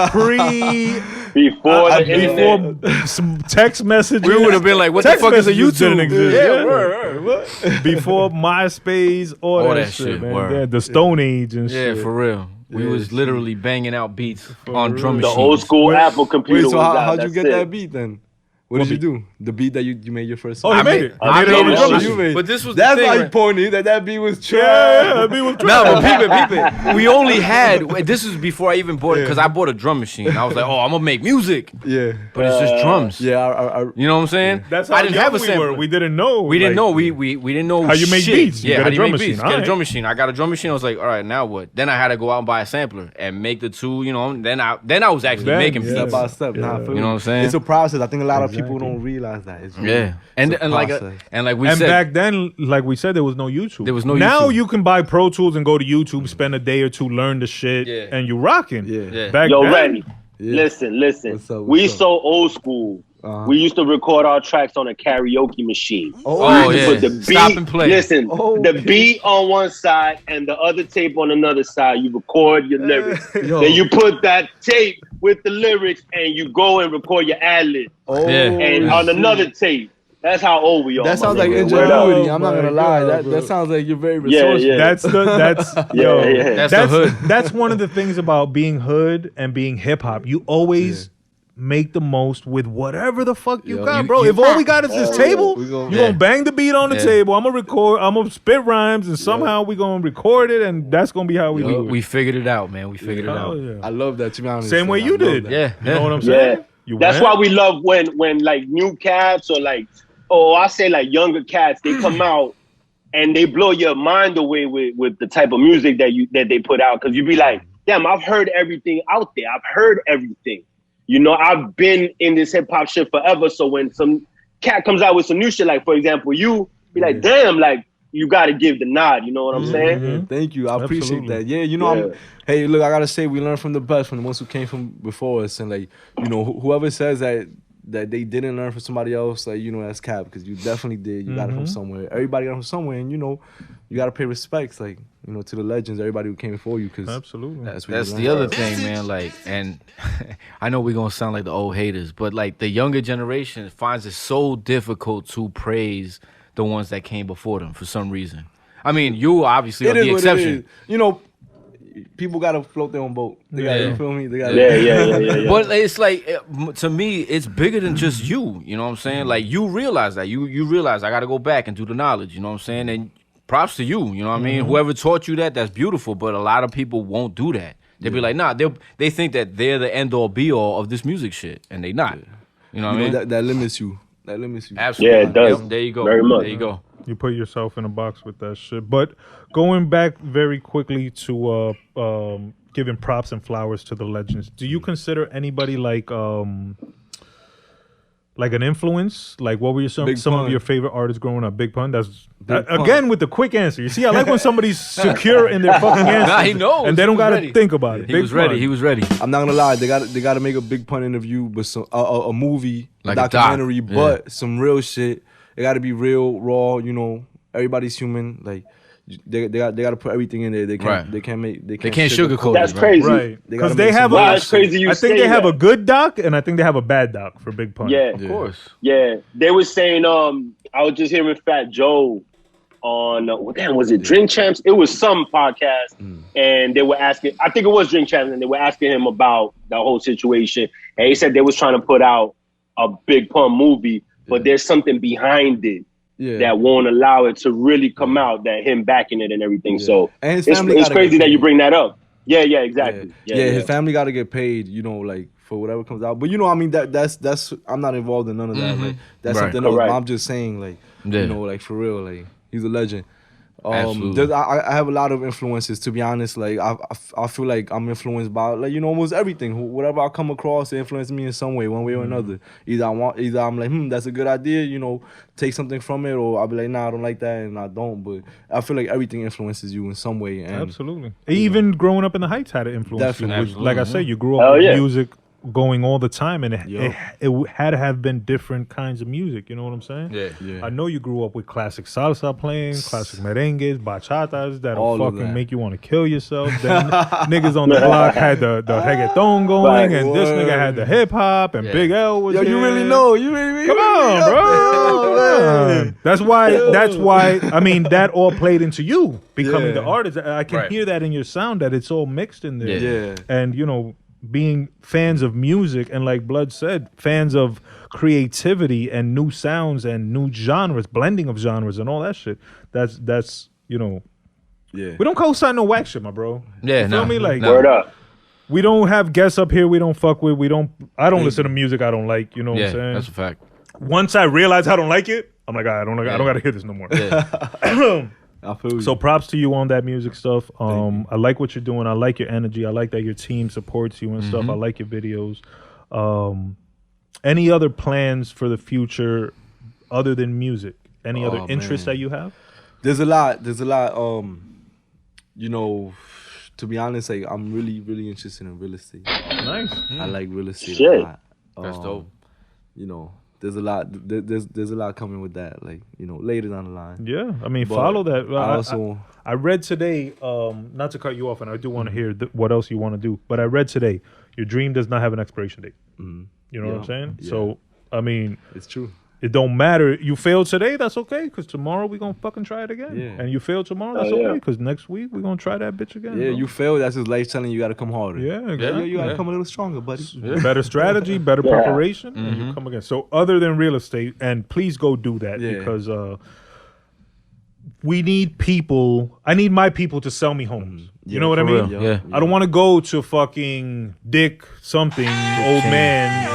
S2: before some text messages.
S5: We would have been like, "What the fuck is a YouTube?"
S2: Didn't exist.
S5: Yeah, word.
S2: Before MySpace, all that shit, man.
S5: Word.
S2: The Stone Age and shit.
S5: Yeah, for real. We was literally banging out beats on drum machines.
S6: The old school Apple computer.
S1: Wait, so how'd you get that beat then? What did you do? The beat that you made your first song?
S2: Oh, he made it.
S5: I made it
S1: on
S5: on
S1: the
S5: the
S1: machine.
S5: But this was
S1: that's
S5: the thing,
S1: why
S5: right?
S1: he pointed that beat was trash.
S2: Yeah, that beat was trash.
S5: No, but peep it. We only had, this is before I even bought it, because I bought a drum machine. I was like, oh, I'm going to make music.
S1: Yeah.
S5: But it's just drums.
S1: Yeah.
S5: You know what I'm saying?
S2: That's how
S5: I didn't have a sampler.
S2: We didn't know.
S5: We didn't know. We didn't know
S2: how you make
S5: shit.
S2: beats.
S5: Yeah,
S2: how
S5: do you make beats?
S2: All
S5: Get
S2: right.
S5: a drum machine. I got a drum machine. I was like, all right, now what? Then I had to go out and buy a sampler and make the two, you know. Then I was actually making beats.
S1: Step by step. Nah,
S5: you know what I'm saying?
S1: It's a process. I think a lot of people don't realize that. It's
S5: yeah. And like we said,
S2: back then, like we said, there was no YouTube.
S5: There was no
S2: now
S5: YouTube.
S2: You can buy Pro Tools and go to YouTube, spend a day or two, learn the shit, and you rocking.
S1: Yeah.
S2: Back
S6: Yo,
S2: then,
S6: Retti.
S1: Yeah.
S6: Listen.
S1: What's up?
S6: We so old school. We used to record our tracks on a karaoke machine.
S5: Oh yeah.
S6: Put the beat,
S5: Stop and play.
S6: Listen, the beat on one side and the other tape on another side. You record your lyrics. Then you put that tape with the lyrics and you go and record your ad lib.
S5: Yeah.
S6: And on another tape. That's how old we are.
S1: That sounds like
S6: nigga.
S1: ingenuity.
S2: Oh
S1: I'm not
S2: my
S1: gonna lie.
S2: God,
S1: That sounds like you're very resourceful.
S6: Yeah.
S2: That's
S6: Yeah.
S5: That's the hood.
S2: That's one of the things about being hood and being hip hop. You always make the most with whatever the fuck you got, bro. If all we got is this table, you gonna bang the beat on the table. I'm gonna record. I'm gonna spit rhymes, and somehow we gonna record it, and that's gonna be how we do it.
S5: We figured it out, man. We figured it out.
S2: Yeah.
S1: I love that. To be honest,
S2: Same way you did.
S5: Yeah.
S2: You know what I'm saying?
S6: Yeah.
S2: You
S6: That's
S2: went.
S6: why we love when like new cats or like I say like younger cats, they come out and they blow your mind away with the type of music that they put out. Cause you be like, damn, I've heard everything out there. I've heard everything. You know, I've been in this hip hop shit forever. So when some cat comes out with some new shit, like for example, you be like, damn, like you got to give the nod. You know what I'm saying?
S1: Mm-hmm. Thank you. I appreciate
S2: Absolutely.
S1: that. Yeah, you know, hey, look, I gotta say, we learned from the best, from the ones who came from before us, and like, you know, whoever says that they didn't learn from somebody else, like, you know, that's cap, because you definitely did. You got it from somewhere. Everybody got it from somewhere, and you know, you gotta pay respects, like, you know, to the legends, everybody who came before you, because
S2: Absolutely.
S5: That's the other thing, man. Like, and I know we're gonna sound like the old haters, but like the younger generation finds it so difficult to praise the ones that came before them for some reason. I mean, you obviously are the exception.
S1: You know, people gotta float their own boat. They gotta, you feel me? They gotta,
S6: Yeah.
S5: But it's like, to me, it's bigger than just you. You know what I'm saying? Like, you realize that. You realize I gotta go back and do the knowledge. You know what I'm saying? And props to you. You know what I mean? Whoever taught you that's beautiful. But a lot of people won't do that. They'll be like, nah. They think that they're the end all be all of this music shit, and they not. You know what I mean?
S1: That limits you. That limits you.
S5: Absolutely.
S6: Yeah, it does.
S5: Yep, there you go.
S6: Very much.
S5: There you go.
S2: You put yourself in a box with that shit. But going back very quickly to giving props and flowers to the legends, do you consider anybody like an influence? Like, what were some of your favorite artists growing up? Big Pun? That's again with the quick answer. You see, I like when somebody's secure in their fucking answer.
S5: Nah, he knows.
S2: And they don't gotta
S5: ready.
S2: think about it.
S5: He was ready. He was ready.
S1: I'm not gonna lie, they gotta make a Big Pun interview, but some a movie,
S5: Like
S1: a
S5: a doc.
S1: documentary, but some real shit. It gotta be real, raw. You know, everybody's human. Like they gotta put everything in there. They can't
S5: sugarcoat it.
S6: That's crazy.
S2: Right. Because
S1: gotta
S2: they
S1: make
S2: have
S1: some
S2: a.
S1: real
S6: That's crazy. You
S2: I think
S6: say
S2: they have
S6: that.
S2: a good doc, and I think they have a bad doc for Big Pun.
S6: Yeah,
S5: Of course.
S6: yeah. They were saying, I was just hearing Fat Joe on what damn was it? Drink Champs. It was some podcast, and they were asking. I think it was Drink Champs, and they were asking him about the whole situation. And he said they was trying to put out a Big Pun movie, but there's something behind it that won't allow it to really come out. That him backing it and everything. So
S1: And his
S6: it's
S1: family gotta
S6: crazy
S1: get
S6: that you
S1: paid.
S6: bring that up. Yeah, exactly.
S1: Yeah, his family got to get paid, you know, like for whatever comes out. But you know, I mean, that's I'm not involved in none of that. Like that's
S5: Right.
S1: something else.
S6: Correct.
S1: But I'm just saying, like, you know, like for real, like he's a legend.
S5: Absolutely.
S1: I have a lot of influences, to be honest. Like I feel like I'm influenced by, like, you know, almost everything. Whatever I come across, it influences me in some way, one way or another. Either I'm like, that's a good idea, you know, take something from it, or I'll be like, nah, I don't like that, and I don't. But I feel like everything influences you in some way. And
S2: Absolutely. Even growing up in the Heights had an influence.
S1: Definitely.
S2: You, which, like I said, you grew up with music going all the time, and it had to have been different kinds of music. You know what I'm saying?
S5: Yeah.
S2: I know you grew up with classic salsa playing, classic merengues, bachatas that'll
S1: All of
S2: fucking
S1: that.
S2: make you want to kill yourself. Then niggas on the block had the reggaeton going,
S6: Right.
S2: and this nigga had the hip hop, and Big L was
S1: Yo, you
S2: here.
S1: really know. You really
S2: Come on, bro. Come on. That's why. I mean, that all played into you becoming the artist. I can hear that in your sound, that it's all mixed in there.
S1: Yeah.
S2: And you know, being fans of music, and like Blood said, fans of creativity and new sounds and new genres, blending of genres and all that shit. That's you know.
S1: Yeah.
S2: We don't co-sign no whack shit, my bro.
S5: Yeah,
S2: You feel
S5: no,
S2: me? Like,
S5: no.
S6: Word up.
S2: we don't have guests up here we don't fuck with. I don't listen to music I don't like. You know what
S5: Yeah,
S2: I'm saying?
S5: that's a fact.
S2: Once I realize I don't like it, I'm like, I don't gotta hear this no more.
S1: I feel you.
S2: So props to you on that music stuff. I like what you're doing. I like your energy. I like that your team supports you and stuff. I like your videos. Any other plans for the future other than music? Any other interests that you have?
S1: There's a lot. You know, to be honest, like, I'm really, really interested in real estate.
S2: Nice.
S1: I like real estate
S6: Shit.
S1: a lot.
S5: That's dope.
S1: You know, there's a lot. There's a lot coming with that. Like, you know, later down the line.
S2: Yeah, I mean,
S1: But
S2: follow that.
S1: I also,
S2: I read today, not to cut you off, and I do want to hear what else you want to do, but I read today, your dream does not have an expiration date. You know what I'm saying?
S1: Yeah.
S2: So, I mean,
S1: it's true.
S2: It don't matter. You failed today, that's okay, because tomorrow we gonna fucking try it again.
S1: Yeah.
S2: And you failed tomorrow, that's okay, because next week we gonna try that bitch again.
S1: Yeah,
S2: bro.
S1: you failed. That's his life telling you got to come harder.
S2: Yeah, exactly.
S1: You got to come a little stronger, buddy.
S2: Better strategy, better preparation, and you come again. So other than real estate, and please go do that because we need people. I need my people to sell me homes. You know what I mean?
S5: Yeah.
S2: I don't want to go to fucking Dick something old man.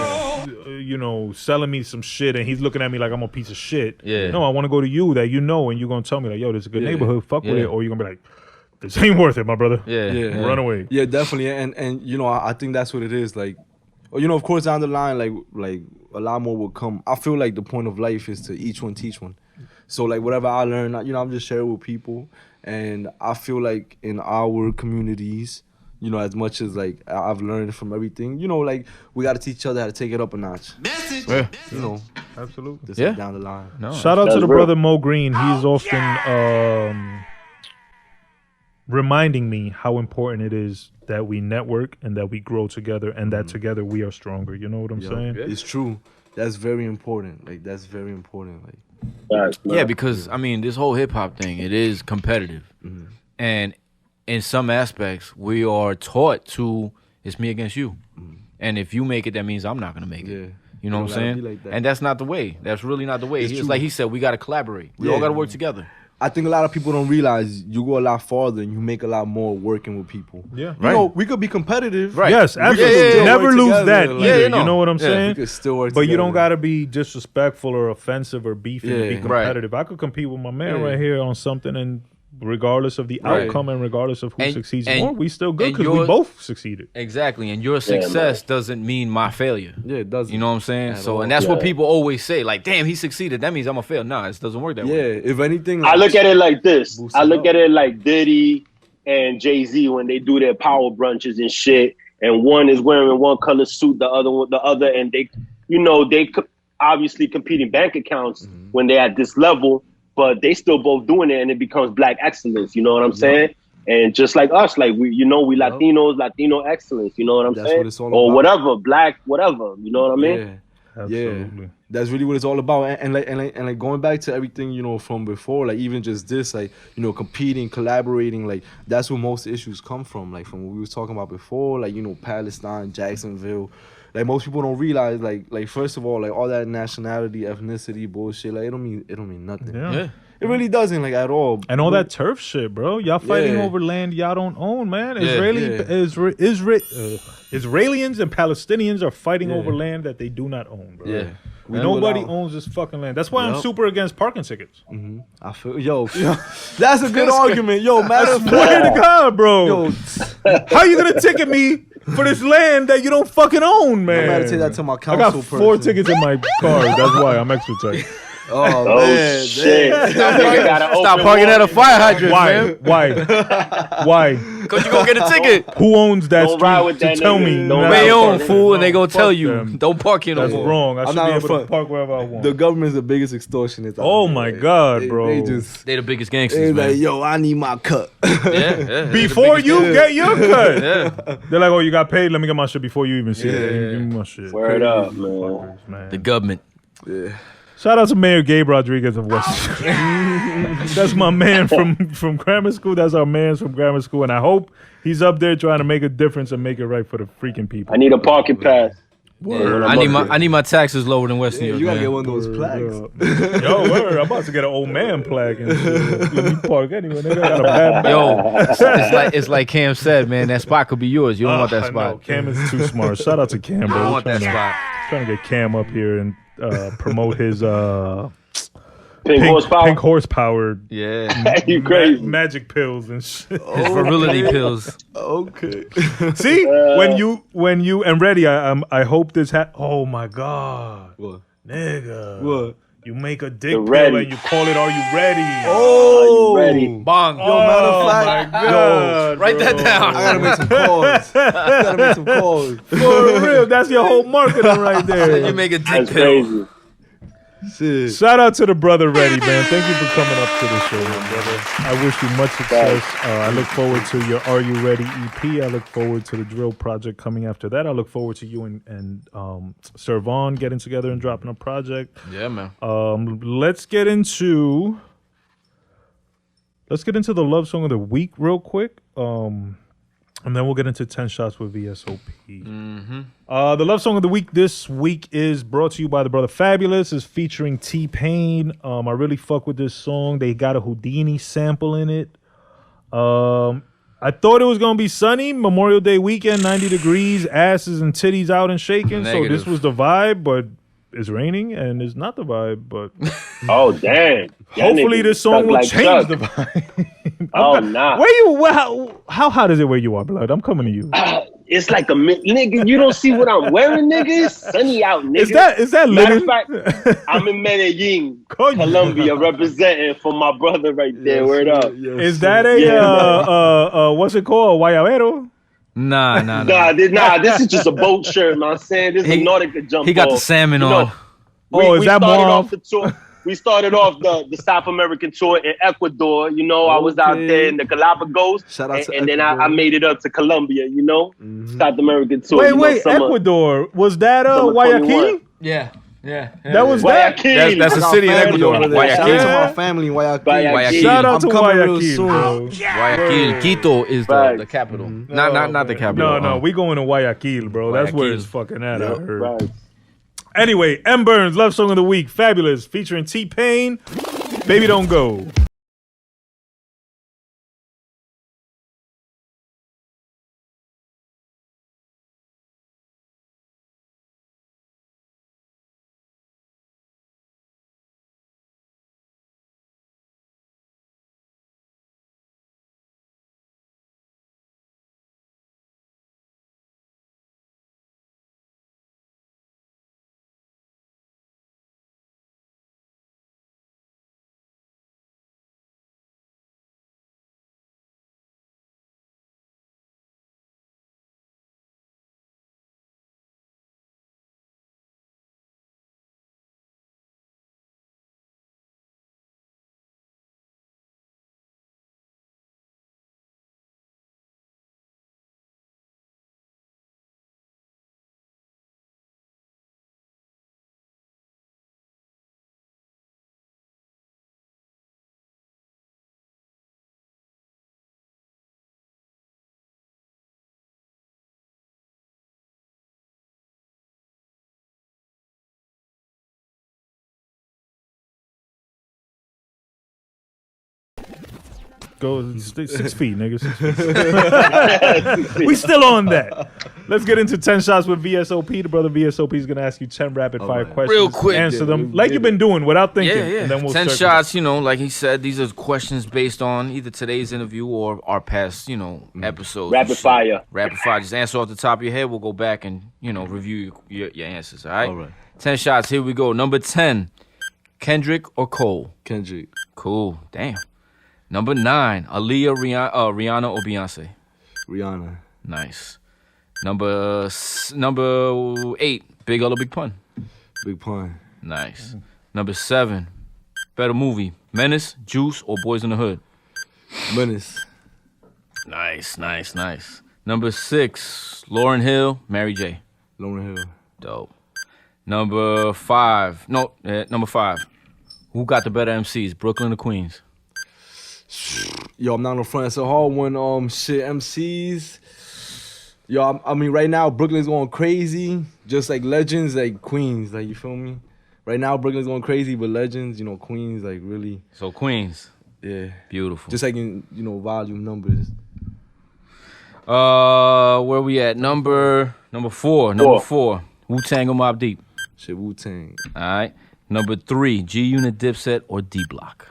S2: Selling me some shit, and he's looking at me like I'm a piece of shit.
S5: Yeah.
S2: No, I want to go to you that you know, and you're gonna tell me like, yo, this is a good neighborhood. Fuck with it, or you're gonna be like, this ain't worth it, my brother.
S5: Yeah.
S2: Run away.
S1: Yeah, definitely. And I think that's what it is. Like, of course, down the line, like a lot more will come. I feel like the point of life is to each one teach one. So like whatever I learn, I'm just sharing with people, and I feel like in our communities, as much as like I've learned from everything, like we got to teach each other how to take it up a notch.
S5: Yeah.
S2: Absolutely.
S1: Just like down the line.
S5: No.
S2: Shout out to the brother Mo Green. He's often reminding me how important it is that we network and that we grow together, and that together we are stronger. You know what I'm saying?
S1: It's true. That's very important. Like that's very important. Like
S5: Yeah, because I mean, this whole hip hop thing, it is competitive, and in some aspects, we are taught to it's me against you, and if you make it, that means I'm not gonna make it.
S1: Yeah.
S5: You know what I'm saying?
S1: Like that.
S5: And that's not the way. That's really not the way.
S1: It's
S5: It's
S1: true.
S5: like he said, we got to collaborate. We all got to work together.
S1: I think a lot of people don't realize you go a lot farther and you make a lot more working with people.
S2: Yeah.
S1: Right. We could be competitive.
S5: Right.
S2: Yes,
S1: We could
S2: absolutely.
S1: still
S2: Never
S1: work
S2: lose
S1: together,
S2: that
S1: like-
S2: either.
S5: Yeah, no.
S2: You know what I'm
S1: We
S2: saying?
S1: could still work
S2: But
S1: together.
S2: you don't got to be disrespectful or offensive or beefy to be
S1: Yeah.
S2: competitive. I could compete with my man right here on something, and regardless of the
S5: Right.
S2: outcome and regardless of who
S5: And-
S2: succeeds
S5: and-
S2: more, we still good
S5: and
S2: because we
S5: yours-
S2: both succeeded.
S5: Exactly. And your success doesn't mean my failure.
S1: Yeah, it doesn't.
S5: You know what I'm saying?
S1: At
S5: So,
S1: all.
S5: and that's what people always say. Like, damn, he succeeded. That means I'm a fail. Nah, it doesn't work that
S1: Yeah,
S5: way.
S1: if anything,
S6: I look at it like this.
S1: Boost
S6: I
S1: it
S6: look
S1: up.
S6: at it like Diddy and Jay-Z when they do their power brunches and shit, and one is wearing one color suit, the other, and they, obviously competing bank accounts when they're at this level, but they still both doing it, and it becomes black excellence. You know what I'm saying? And just like us, like we Latinos, Latino excellence. You know what I'm
S1: That's
S6: saying?
S1: what it's all
S6: or
S1: about.
S6: whatever, black, whatever. You know what I mean?
S2: Absolutely.
S1: Yeah, that's really what it's all about. And like going back to everything from before, like even just this, like competing, collaborating, like that's where most issues come from. Like from what we was talking about before, like Palestine, Jacksonville. Like most people don't realize, like first of all, like all that nationality, ethnicity bullshit, like it don't mean nothing.
S2: Yeah.
S1: It really doesn't, like at all.
S2: And all that turf shit, bro. Y'all fighting
S1: Yeah.
S2: over land y'all don't own, man.
S5: Yeah.
S2: Israelis and Palestinians are fighting over land that they do not own, bro.
S5: Yeah.
S2: Nobody owns this fucking land. That's why I'm
S1: Yup.
S2: super against parking tickets.
S1: I feel, that's a good argument. Matter of
S2: Swear to
S1: fact,
S2: God, bro.
S1: yo,
S2: How you gonna ticket me for this land that you don't fucking own, man?
S1: I'm about to take that to my
S2: I
S1: council
S2: got 4
S1: person.
S2: tickets in my car. That's why I'm extra tight.
S1: Oh,
S6: Oh
S1: man,
S6: shit! Nigga gotta
S5: Stop
S6: open
S5: parking
S6: one.
S5: at a fire hydrant,
S2: Why?
S5: man.
S2: Why?
S5: Because you going to get a ticket.
S2: Who owns that
S6: Don't ride
S2: street
S6: with
S2: to
S6: that
S2: tell
S6: nigga.
S2: me?
S6: Don't
S2: now?
S6: ride
S5: They
S6: with
S5: own,
S6: that
S5: fool, and they going to
S2: Fuck
S5: tell you,
S2: them.
S5: don't park here no
S2: That's
S5: more.
S2: wrong. I should
S1: not
S2: be
S1: in
S2: able to
S1: front.
S2: park wherever I want.
S1: The government's the biggest extortionist. out
S2: Oh
S1: there.
S2: my God,
S1: They-
S2: bro.
S1: They just
S5: They the biggest
S1: they
S5: gangsters,
S1: like,
S5: man.
S1: yo, I need my cut.
S5: Yeah.
S2: Before you get your cut.
S5: Yeah.
S2: They're like, oh, you got paid? Let me get my shit before you even see it.
S1: Yeah.
S2: Give me my shit.
S6: Word up, man.
S2: Fuckers, man.
S5: The government.
S2: Shout out to Mayor Gabe Rodriguez of West. That's my man from grammar school. That's our man from grammar school. And I hope he's up there trying to make a difference and make it right for the freaking people.
S6: I need a parking pass.
S5: Yeah. I need my taxes lower than West New York,
S1: You gotta
S5: man.
S1: get one of those plaques.
S2: Yo, word. I'm about to get an old man plaque and shit. Let me park anyway. Nigga, I got a bad back.
S5: Yo, it's like Cam said, man. That spot could be yours. You don't want that
S2: I know.
S5: spot.
S2: Cam is too smart. Shout out to Cam,
S5: You
S2: bro.
S5: don't
S2: We're
S5: want that spot.
S2: trying to get Cam up here and promote his
S6: Pink horsepower.
S2: pink horsepower
S5: Yeah.
S6: You crazy?
S2: magic pills and shit.
S5: Virility pills.
S1: Okay.
S2: See, when you and ready, I hope this oh my God,
S1: What?
S2: nigga,
S1: What?
S2: you make a dick
S6: The
S2: pill
S6: Ready.
S2: and you call it "Are you ready?"
S1: Oh,
S6: Are you ready?
S5: Bong.
S1: Yo, matter of
S2: Oh
S1: fact,
S2: my God,
S5: Write that
S2: bro.
S5: down.
S1: I gotta make some calls. Gotta make some calls.
S2: For real, that's your whole marketing right there.
S5: You make a dick
S6: That's
S5: pill.
S6: crazy.
S1: Shit.
S2: Shout out to the brother Retti, man. Thank you for coming up to the show, my brother. I wish you much success. I look forward to your Are You Ready EP. I look forward to the Drill project coming after that. I look forward to you and Sir Vaughn getting together and dropping a project.
S5: Yeah, man.
S2: Let's get into the love song of the week real quick. And then we'll get into 10 shots with V.S.O.P.
S5: Mm-hmm.
S2: The love song of the week this week is brought to you by the brother Fabulous. It's featuring T-Pain. I really fuck with this song. They got a Houdini sample in it. I thought it was going to be sunny. Memorial Day weekend, 90 degrees, asses and titties out and shaking.
S5: Negative.
S2: So this was the vibe, but it's raining and it's not the vibe. But
S6: Oh, damn.
S2: hopefully this song will change the vibe.
S6: Oh, nah.
S2: How hot is it where you are, Blood? I'm coming to you.
S6: It's like nigga, you don't see what I'm wearing, nigga? It's sunny out, nigga.
S2: Is that
S6: Matter
S2: linen?
S6: of fact, I'm in Medellin,
S2: Coño.
S6: Colombia, representing for my brother right there. Word up.
S2: Is that a what's it called? Guayabero?
S5: Nah.
S6: Nah, this is just a boat shirt, man. I'm saying this is a Nautica jump.
S5: He got the
S6: off.
S5: salmon
S6: You know,
S5: on.
S2: Is that
S6: started
S2: more?
S6: off the tour. We started off the South American tour in Ecuador. You know, I was out there in the Galapagos,
S1: Shout out to
S6: and then I
S1: Ecuador.
S6: made it up to Colombia. You know, South American tour.
S2: Wait, Ecuador. Was that
S6: summer
S2: Guayaquil?
S6: 21.
S5: Yeah.
S2: That was that?
S6: Guayaquil.
S5: That's a
S1: I got
S5: city in
S1: family
S5: Ecuador.
S1: over there. Shout out to
S5: Guayaquil.
S1: my family in Guayaquil.
S6: Guayaquil.
S2: Shout out to
S1: I'm coming real
S2: Guayaquil,
S1: soon.
S2: bro.
S5: Guayaquil. Quito is the capital. Not the capital.
S2: No, we going to Guayaquil, bro. That's where
S5: Guayaquil.
S2: it's fucking at. I heard.
S6: Right.
S2: Anyway, M. Burnz, Love Song of the Week. Fabulous. Featuring T-Pain. Baby Don't Go. Go 6 feet, nigga. 6 feet. We still on that. Let's get into 10 shots with V.S.O.P. The brother V.S.O.P. is gonna ask you 10 rapid fire questions.
S5: Real quick.
S2: Answer them like you've been doing without thinking.
S5: Yeah.
S2: And then we'll
S5: 10
S2: circle.
S5: shots, like he said, these are questions based on either today's interview or our past, episodes.
S6: Rapid fire.
S5: Rapid fire. Just answer off the top of your head. We'll go back and, review your answers, all right?
S1: All right.
S5: 10 shots. Here we go. Number 10, Kendrick or Cole?
S1: Kendrick.
S5: Cool. Damn. Number 9, Aaliyah, Rihanna or Beyonce?
S1: Rihanna.
S5: Nice. Number 8, Big L or Big Pun?
S1: Big Pun.
S5: Nice. Number 7, better movie, Menace, Juice, or Boys in the Hood?
S1: Menace.
S5: Nice. Number 6, Lauryn Hill, Mary J.
S1: Lauryn Hill.
S5: Dope. Number 5, who got the better MCs, Brooklyn or Queens?
S1: Yo, I'm not gonna front. It's a hard one. MCs. Yo, I mean, right now Brooklyn's going crazy. Just like Legends, like Queens. Like, you feel me? Right now Brooklyn's going crazy, but Legends, Queens, like really.
S5: So Queens.
S1: Yeah.
S5: Beautiful.
S1: Just like in volume numbers.
S5: Where we at? Number 4. Number 4, Wu-Tang or Mobb Deep?
S1: Shit, Wu-Tang.
S5: All right. Number 3, G-Unit, Dipset, or D-Block?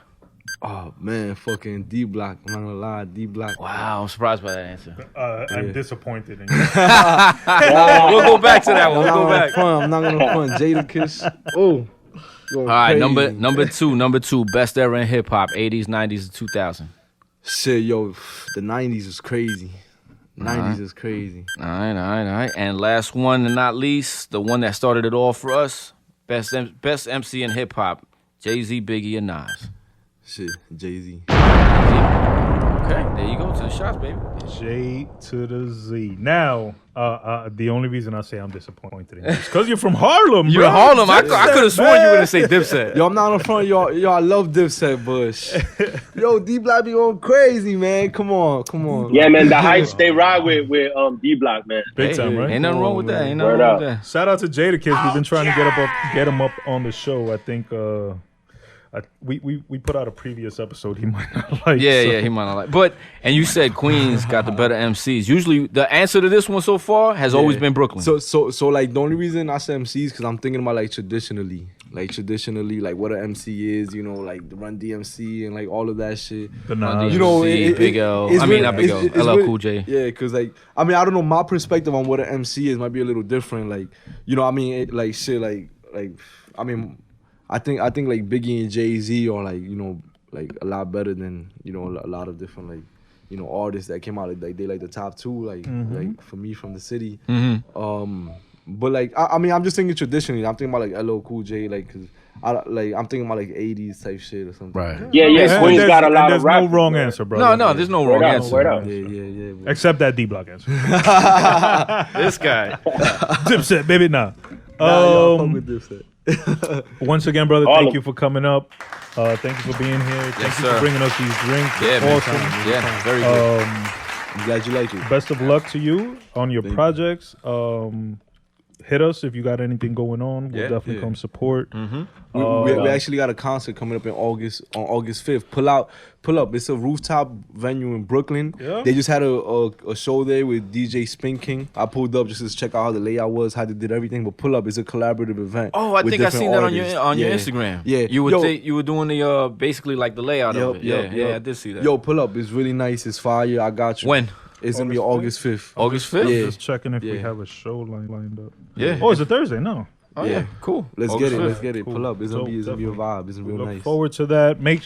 S1: Oh man, fucking D-Block. I'm not gonna lie, D-Block.
S5: Wow, I'm surprised by that answer.
S2: I'm disappointed in you.
S5: We'll go back to that one. We'll go back.
S1: I'm not gonna front. Jadakiss. Oh.
S5: All right, number 2, best era in hip hop, 80s, 90s, and 2000.
S1: Shit, yo, the 90s is crazy. 90s is crazy.
S5: All right. And last one and not least, the one that started it all for us, Best MC in hip hop. Jay-Z, Biggie, or Nas?
S1: Shit, Jay-Z.
S5: Okay, there you go. To the shots, baby.
S2: J to the Z. Now, the only reason I say I'm disappointed in you is because you're from Harlem,
S5: You're
S2: bro.
S5: Harlem. I could have sworn you were going to say Dipset.
S1: Yo, I'm not in front of y'all. Yo, I love Dipset, Bush. Yo, D-Block be going crazy, man. Come on.
S6: Yeah, man, the hypes they ride with D-Block, man.
S2: Big time, right?
S5: Ain't nothing wrong with that. Ain't
S6: Word
S5: nothing wrong
S6: up.
S5: with that.
S2: Shout out to Jada Kids. We've been trying to get him up on the show. I think we put out a previous episode he might not like.
S5: Yeah, he might not like. But and you said Queens got the better MCs. Usually, the answer to this one so far has always been Brooklyn.
S1: So like the only reason I say MCs because I'm thinking about like traditionally like what an MC is, you know, like the Run DMC and like all of that shit.
S2: The Nas.
S1: You know,
S5: Big L. I mean, not Big L. LL Cool J.
S1: Yeah, because like I mean I don't know, my perspective on what an MC is might be a little different. Like, you know, I mean like shit like I mean. I think like Biggie and Jay-Z are like, you know, like a lot better than, you know, a lot of different like, you know, artists that came out like they like the top two like for me from the city. But like I mean I'm just thinking traditionally. I'm thinking about like LL Cool J like cause I'm thinking about like 80s type shit or something.
S5: Right.
S6: Yeah. Queens got a lot of rap.
S2: There's no wrong answer, bro.
S5: No, there's no wrong answer.
S6: Word up.
S1: Yeah.
S2: Except that D-Block answer.
S5: This guy.
S2: Dipset, baby, nah.
S1: Yo, fuck with Dipset.
S2: Once again, brother,
S6: All
S2: thank
S6: of-
S2: you for coming up. Thank you for being here. Thank you
S5: sir.
S2: for bringing us these drinks.
S5: Yeah, man.
S2: Awesome.
S5: Yeah, very good.
S1: I'm glad you like it.
S2: Best of luck to you on your projects. Hit us if you got anything going on. We'll definitely come support.
S1: We actually got a concert coming up on August 5th. Pull up. It's a rooftop venue in Brooklyn.
S2: Yeah.
S1: They just had a show there with DJ Spin King. I pulled up just to check out how the layout was, how they did everything. But pull up, it's a collaborative event.
S5: Oh, I
S1: with
S5: think I
S1: different
S5: seen that
S1: artists.
S5: on your Instagram.
S1: Yeah.
S5: You were doing the basically like the layout of it. Yeah, I did see that.
S1: Yo, pull up. It's really nice. It's fire. I got you.
S5: When?
S1: It's gonna be August 5th.
S5: August 5th?
S1: Yeah.
S2: Just checking if we
S1: Yeah.
S2: have a show lined up.
S5: Yeah.
S2: Oh, it's a Thursday? No.
S5: Oh, yeah. Cool.
S1: Let's
S5: August
S1: get it.
S5: 5th.
S1: Let's get it.
S2: Cool.
S1: Pull up. It's gonna be a
S2: Definitely.
S1: vibe. It's real
S2: Look
S1: nice.
S2: forward to that. Make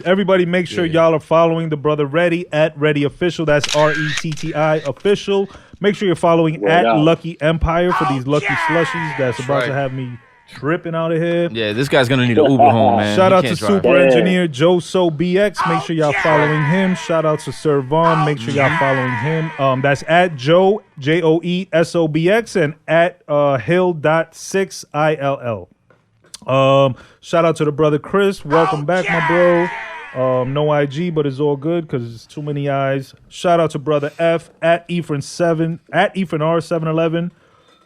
S2: sure y'all are following the brother Retti at Retti Official. That's RETTI Official. Make sure you're following
S6: Word
S2: at
S6: up.
S2: Lucky Empire for these lucky slushies that's about to have me tripping out of here.
S5: Yeah, this guy's gonna need an Uber home, man.
S2: Shout
S5: He
S2: out to
S5: can't drive.
S2: Super Engineer Joe So BX. Make sure y'all following him. Shout out to Sir Vaughn. Make sure y'all following him. That's at Joe JOESOBX and at Hill.6ILL. Shout out to the brother Chris. Welcome back, my bro. No IG, but it's all good because it's too many eyes. Shout out to brother F at Ephraim7 at Ephraim R711.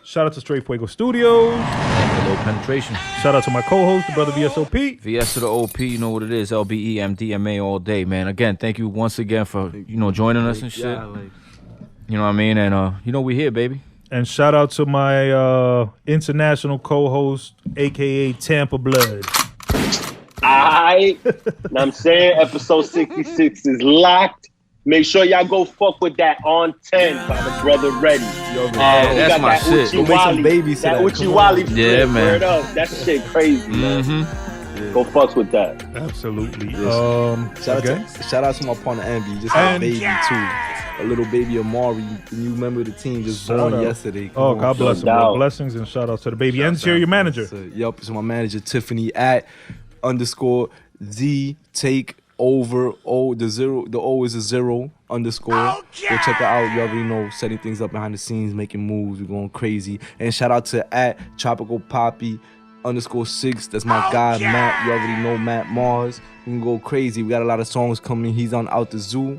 S2: Shout out to Straight Fuego Studios.
S5: Low penetration.
S2: Shout out to my co-host, the brother V.S.O.P.
S5: VS to the OP, you know what it is. LBEMDMA all day, man. Again, thank you once again for joining us and shit.
S1: Yeah, like,
S5: You know what I mean? And we here, baby.
S2: And shout out to my international co-host, aka Tampa Blood.
S6: Alright. Know I'm saying? Episode 66 is locked. Make sure y'all go fuck with that On 10 by the brother Retti.
S5: that's my shit.
S1: Go make some babies to
S6: That
S1: that.
S6: Uchi Wally
S5: Yeah,
S6: flip,
S5: man.
S6: word up. That shit crazy, man. Go fuck with that.
S2: Absolutely.
S1: Shout out to my partner Ambi. Just had a baby too. A little baby Amari, new member of the team, just born yesterday.
S2: Oh, God bless him.
S6: No doubt.
S2: Blessings and shout out to the baby. And to your manager.
S1: Yup, so my manager Tiffany at _the take over the O is a 0 _. Go check her out. You already know, setting things up behind the scenes, making moves. We're going crazy. And shout out to at Tropical Poppy _6. That's my guy Matt. You already know Matt Mars. We can go crazy. We got a lot of songs coming. He's on Out the Zoo.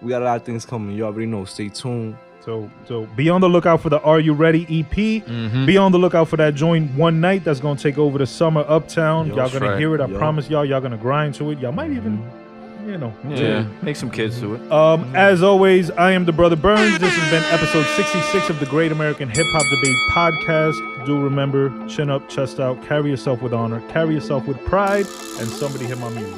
S1: We got a lot of things coming. You already know. Stay tuned.
S2: So be on the lookout for the Are You Ready EP. Be on the lookout for that joint One Night that's going to take over the summer Uptown. Y'all going to hear it. I promise y'all. Y'all going to grind to it. Y'all might even,
S5: make some kids to it.
S2: As always, I am the brother Burnz. This has been episode 66 of the Great American Hip Hop Debate Podcast. Do remember, chin up, chest out, carry yourself with honor, carry yourself with pride, and somebody hit my music.